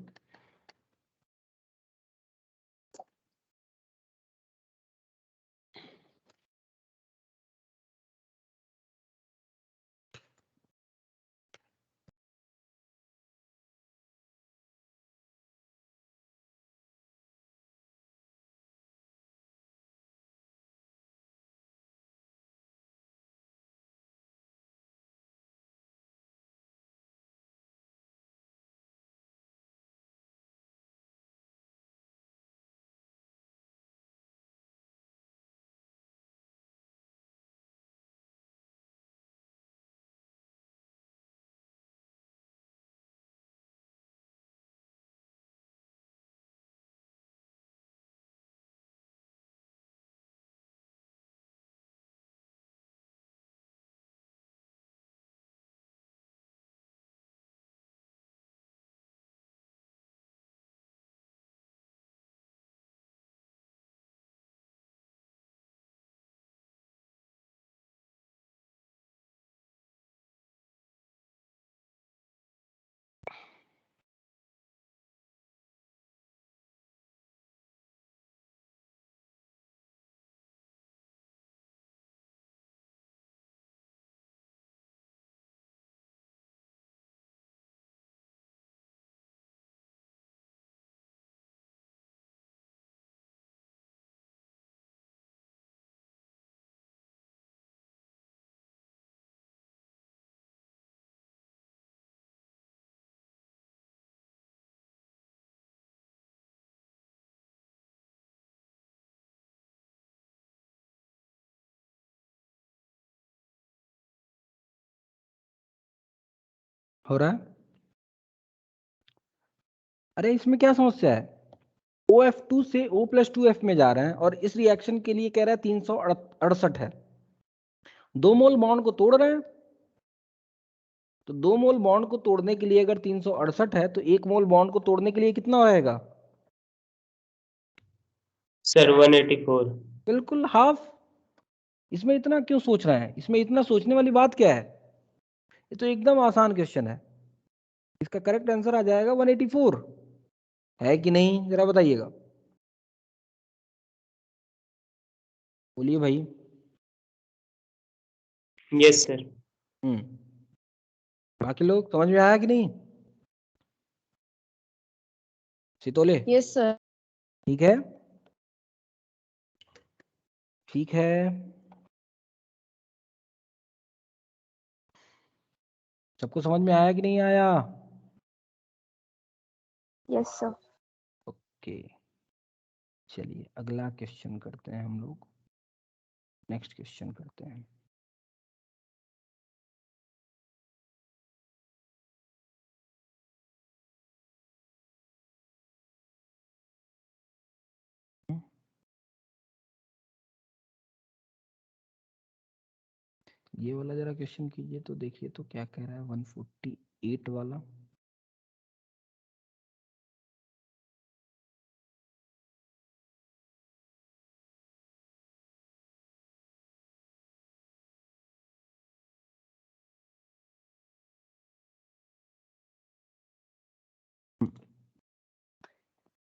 हो रहा है? अरे इसमें क्या समस्या है? OF2 से O+2F में जा रहे हैं और इस रिएक्शन के लिए कह रहा है 368 है। 2 मोल बॉन्ड को तोड़ रहे हैं, तो 2 मोल बॉन्ड को तोड़ने के लिए अगर 368 है तो 1 मोल बॉन्ड को तोड़ने के लिए कितना होएगा? सर 184। बिल्कुल हाफ। इसमें इतना क्यों सोच रहे हैं? इसमें इतना सोचने वाली बात क्या है? ये तो एकदम आसान क्वेश्चन है। इसका करेक्ट आंसर आ जाएगा 184। है कि नहीं, जरा बताइएगा। बोलिए भाई। Yes sir. बाकी लोग समझ में आया कि नहीं? Sitole yes sir. ठीक है, ठीक है। सबको समझ में आया कि नहीं आया? Yes sir. ओके, चलिए अगला क्वेश्चन करते हैं हम लोग। नेक्स्ट क्वेश्चन करते हैं। ये वाला जरा क्वेश्चन कीजिए तो देखिए तो क्या कह रहा है 148 वाला।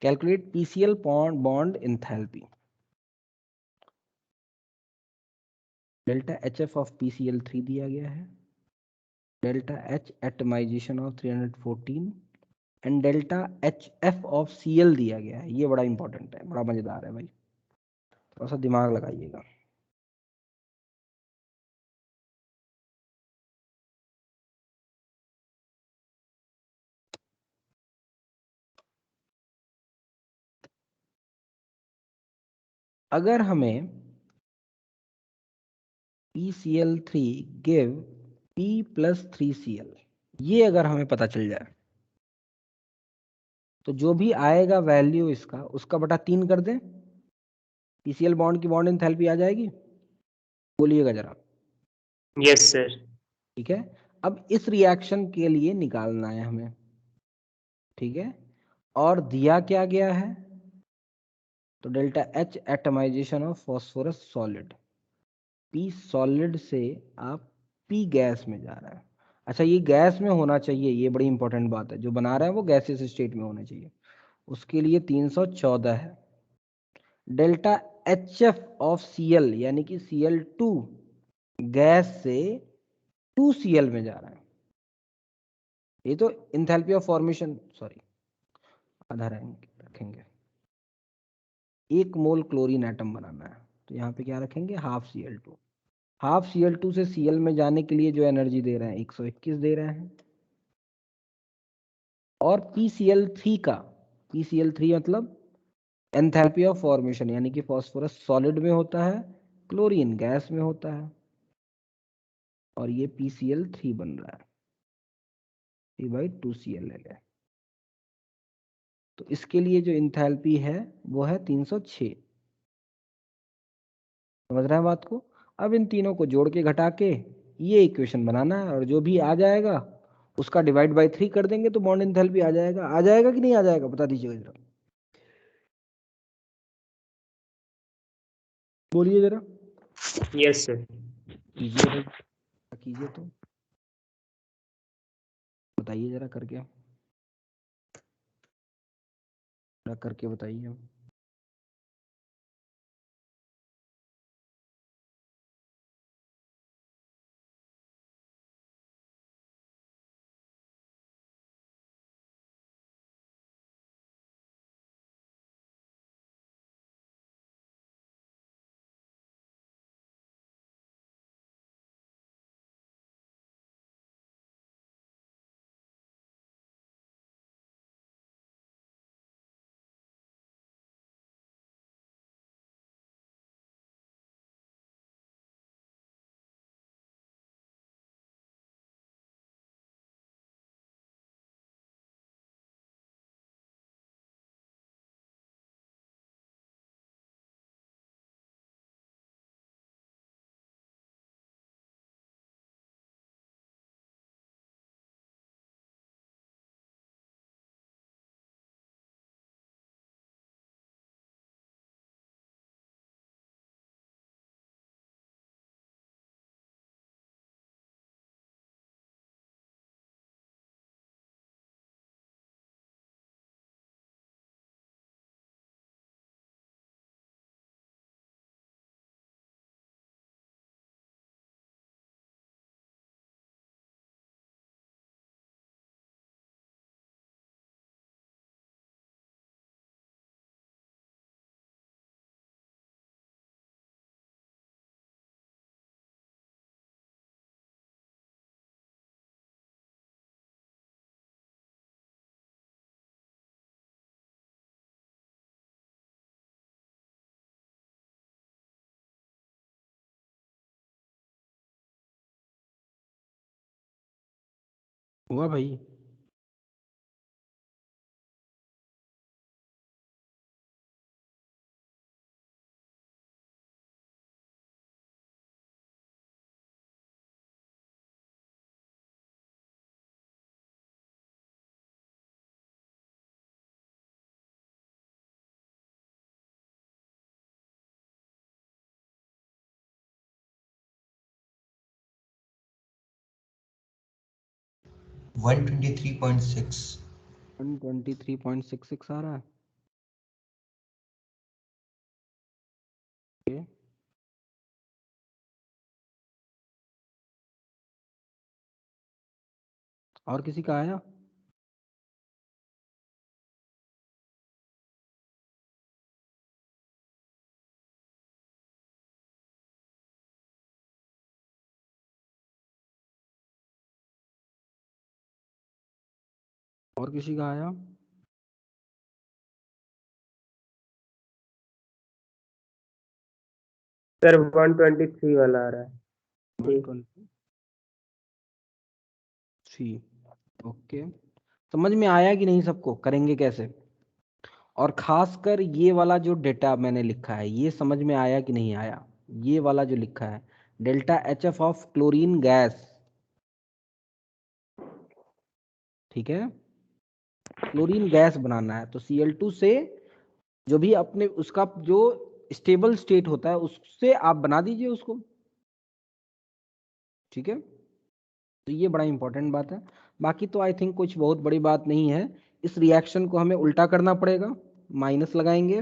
Calculate PCl bond enthalpy. Delta HF of PCl3 दिया गया है, delta H atomization of 314 and delta HF of Cl दिया गया है। ये बड़ा इंपॉर्टेंट है, बड़ा मजेदार है भाई, थोड़ा सा दिमाग लगाइएगा। अगर हमें PCl3 गिव P+3Cl, ये अगर हमें पता चल जाए तो जो भी आएगा वैल्यू इसका, उसका बटा 3 कर दें, PCl बॉन्ड की बॉन्ड एंथैल्पी आ जाएगी। बोलिएगा जरा। Yes sir. ठीक है, अब इस रिएक्शन के लिए निकालना है हमें, ठीक है। और दिया क्या गया है, तो delta H atomization of phosphorus solid, P solid से आप P गैस में जा रहा है। अच्छा, ये गैस में होना चाहिए, ये बड़ी इंपॉर्टेंट बात है, जो बना रहा है वो गैसियस स्टेट में होना चाहिए, उसके लिए 314 है। डेल्टा HF ऑफ Cl यानी कि Cl2 गैस से 2Cl में जा रहा है। ये तो इंथैल्पी ऑफ फॉर्मेशन, सॉरी आधा रखेंगे, 1 मोल क्लोरीन एटम बनाना है, तो यहाँ पे क्या रखेंगे, हाफ Cl2। हाफ Cl2 से Cl में जाने के लिए जो एनर्जी दे रहे हैं 121 दे रहे हैं। और PCl3 का, PCl3 मतलब एंथैल्पी ऑफ फॉर्मेशन, यानी कि फास्फोरस सॉलिड में होता है, क्लोरीन गैस में होता है, और ये PCl3 बन रहा है, 3/2Cl ले लें। तो इसके लिए जो इंथैल्पी है वो है 306। समझ रहे हैं बात को? अब इन तीनों को जोड़ के घटा के ये इक्वेशन बनाना है, और जो भी आ जाएगा उसका डिवाइड बाय 3 कर देंगे तो बॉन्ड एंथैल्पी आ जाएगा। आ जाएगा कि नहीं आ जाएगा, बता दीजिएगा जरा, बोलिए जरा। Yes sir. कीजिए भाई, कीजिए तो बताइए जरा करके, जरा करके बताइए। हुआ भाई? वन 123.6 123.66 आ रहा है। Okay. और किसी का आया? और किसी का आया? सर 123 वाला आ रहा है। 123। ओके, समझ में आया कि नहीं सबको? करेंगे कैसे? और खासकर ये वाला जो डेटा मैंने लिखा है, ये समझ में आया कि नहीं आया? ये वाला जो लिखा है, delta H F of chlorine gas, ठीक है? क्लोरीन गैस बनाना है तो Cl2 से जो भी अपने उसका जो स्टेबल स्टेट होता है उससे आप बना दीजिए उसको, ठीक है? तो ये बड़ा इंपॉर्टेंट बात है। बाकी तो आई थिंक कुछ बहुत बड़ी बात नहीं है। इस रिएक्शन को हमें उल्टा करना पड़ेगा, माइनस लगाएंगे।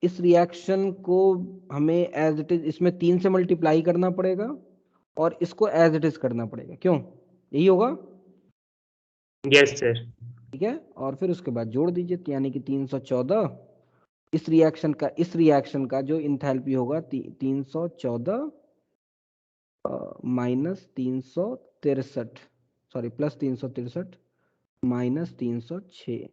इस रिएक्शन को हमें एज इट इज इसमें 3 से मल्टीप्लाई करना पड़ेगा और इसको एज इट इज करना पड़ेगा। क्यों? यही होगा, यस सर। ठीक है? और फिर उसके बाद जोड़ दीजिए, तो यानी कि 314। इस रिएक्शन का जो इंथैल्पी होगा 314 माइनस 363, सॉरी प्लस 363 माइनस 306,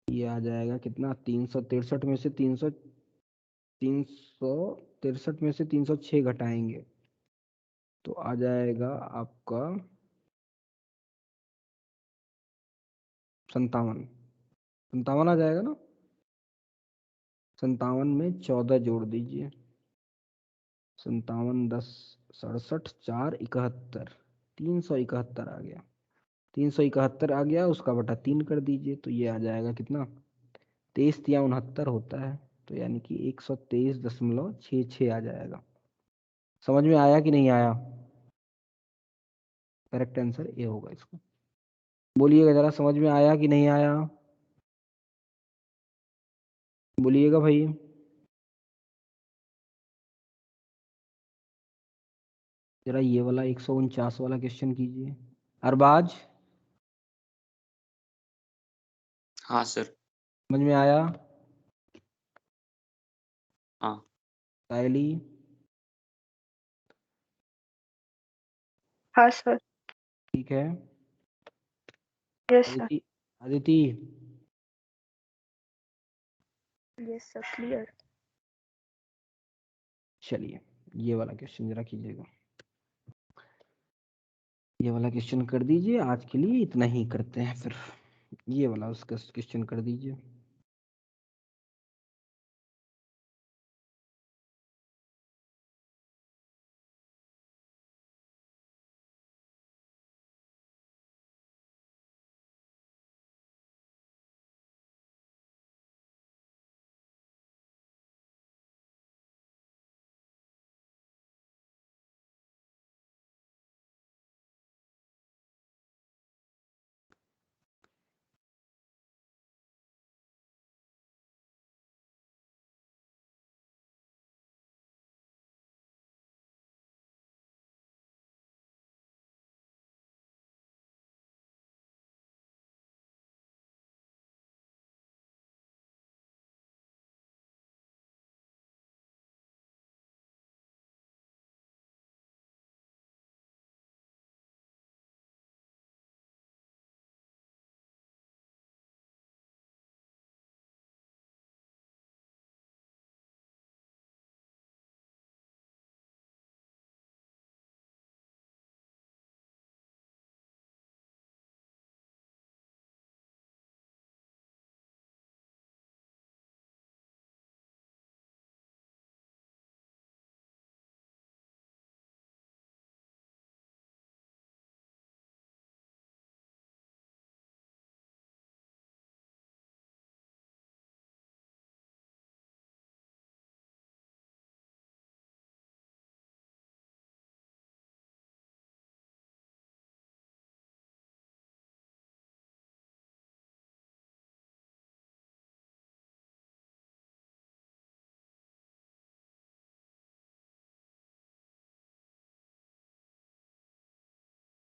ये आ जाएगा कितना? 363 में से 363 में से 306 घटाएंगे तो आ जाएगा आपका 57 आ जाएगा ना? 57 में 14 जोड़ दीजिए, 57 10 67 4 71, 371 आ गया। 371 आ गया, उसका बटा 3 कर दीजिए तो ये आ जाएगा कितना? 23 होता है, तो यानी कि 123.66 आ जाएगा। समझ में आया कि नहीं आया? करेक्ट आंसर ए होगा इसका। बोलिएगा जरा, समझ में आया कि नहीं आया? बोलिएगा भाई। जरा ये वाला 149 वाला क्वेश्चन कीजिए। अरबाज, हाँ सर। समझ में आया? हाँ। सायली, हाँ सर। ठीक है? Yes sir. Aditi, Aditi, yes sir, clear. चलिए ये वाला क्वेश्चन जरा कीजिएगा। ये वाला क्वेश्चन कर दीजिए, आज के लिए इतना ही करते हैं। फिर ये वाला उसका क्वेश्चन कर दीजिए।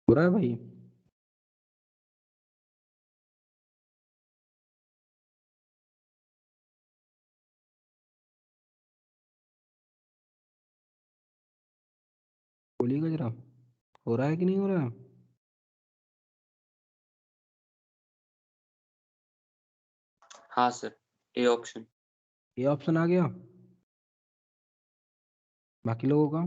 हो रहा है भाई? बोलिएगा जरा, हो रहा है कि नहीं हो रहा है? हाँ सर, ए ऑप्शन। ये ऑप्शन आ गया, बाकी लोगों का?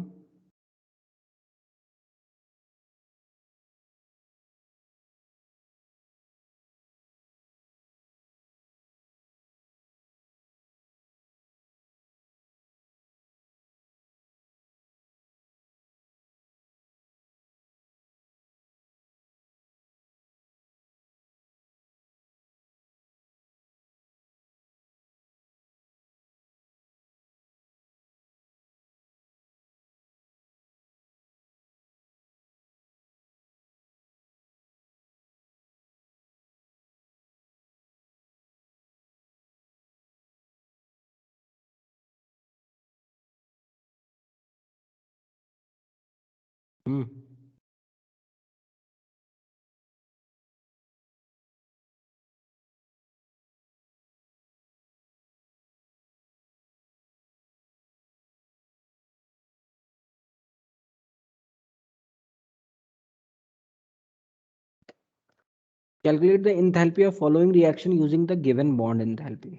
Calculate the enthalpy of following reaction using the given bond enthalpy.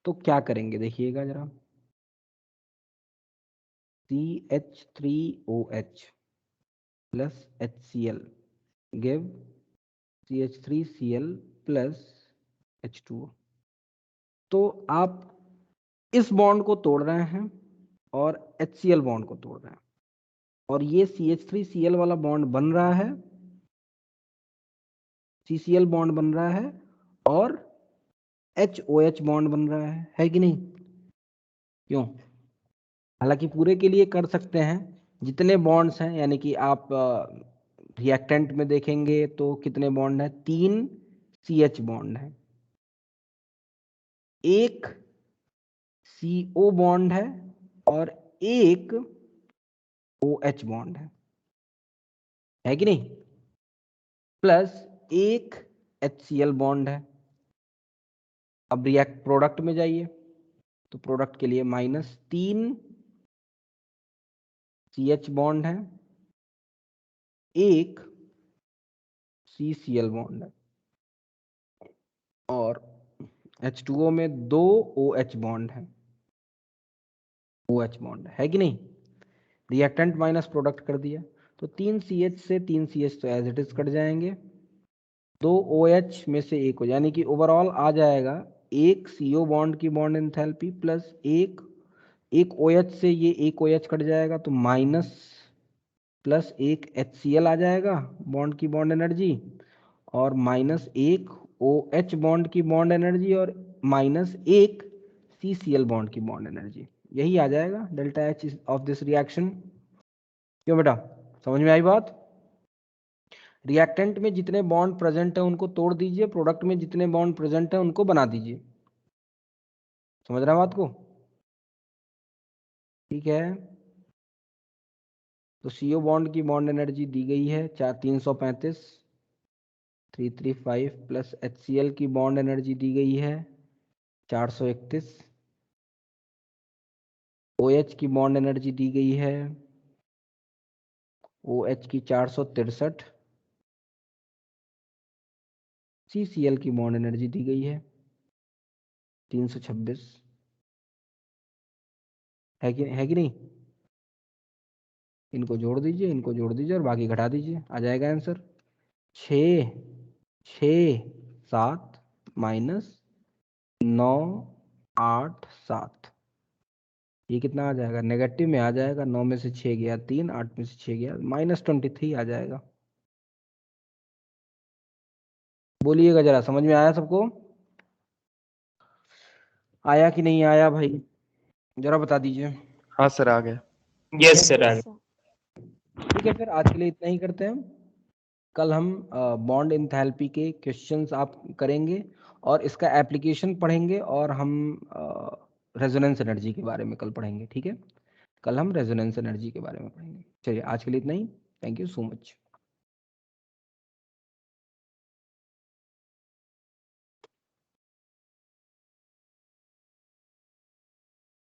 तो क्या करेंगे देखिएगा जरा, CH3OH plus HCl give CH3Cl plus H2O। तो आप इस बॉन्ड को तोड़ रहे हैं और HCl बॉन्ड को तोड़ रहे हैं, और ये CH3Cl वाला बॉन्ड बन रहा है, CCl बॉन्ड बन रहा है, और HOH बॉन्ड बन रहा है कि नहीं? क्यों? हालांकि पूरे के लिए कर सकते हैं, जितने बॉन्ड्स हैं, यानी कि आप रिएक्टेंट में देखेंगे तो कितने बॉन्ड हैं? 3 CH बॉन्ड है, एक CO बॉन्ड है और एक OH बॉन्ड है कि नहीं? प्लस एक HCl बॉन्ड है। अब रिएक्ट प्रोडक्ट में जाइए तो प्रोडक्ट के लिए -3 CH बॉन्ड है, एक CCl बॉन्ड है, और H2O में 2 OH बॉन्ड है, OH बॉन्ड है कि नहीं? रिएक्टेंट माइनस प्रोडक्ट कर दिया तो 3 CH से 3 CH तो एज इट इज कट जाएंगे, 2 OH में से एक हो, यानी कि ओवरऑल आ जाएगा एक CO बॉन्ड की बॉन्ड एंथैल्पी प्लस एक OH से ये एक OH कट जाएगा तो माइनस प्लस एक HCl आ जाएगा बॉन्ड की बॉन्ड एनर्जी, और माइनस एक OH बॉन्ड की बॉन्ड एनर्जी, और माइनस एक CCl बॉन्ड की बॉन्ड एनर्जी। यही आ जाएगा delta H of this reaction. क्यों बेटा, समझ में आई बात? रिएक्टेंट में जितने बॉन्ड प्रेजेंट है उनको तोड़ दीजिए, प्रोडक्ट में जितने बॉन्ड प्रेजेंट है उनको बना दीजिए। समझ रहे हैं बात को? ठीक है, तो CO बॉन्ड की बॉन्ड एनर्जी दी गई है 335 335 प्लस HCl की बॉन्ड एनर्जी दी गई है 431, OH की बॉन्ड एनर्जी दी गई है OH की 463, CCl की बॉन्ड एनर्जी दी गई है 326, है कि नहीं? इनको जोड़ दीजिए, इनको जोड़ दीजिए और बाकी घटा दीजिए, आ जाएगा आंसर 6 6 7 माइनस 9 8 7। ये कितना आ जाएगा? नेगेटिव में आ जाएगा, 9 में से 6 गया 3, 8 में से 6 गया -23 आ जाएगा। बोलिएगा जरा, समझ में आया सबको? आया कि नहीं आया भाई, जरा बता दीजिए। हाँ सर, आ गया। यस सर, आ Yes, गया। sir. ठीक है, फिर आज के लिए इतना ही करते हैं। कल हम बॉन्ड एंथैल्पी के क्वेश्चंस आप करेंगे और इसका एप्लीकेशन पढ़ेंगे, और हम रेजोनेंस एनर्जी के बारे में कल पढ़ेंगे। ठीक है, कल हम रेजोनेंस एनर्जी के बारे में पढ़ेंगे। चलिए आज के लिए इतना ही, थैंक यू सो मच।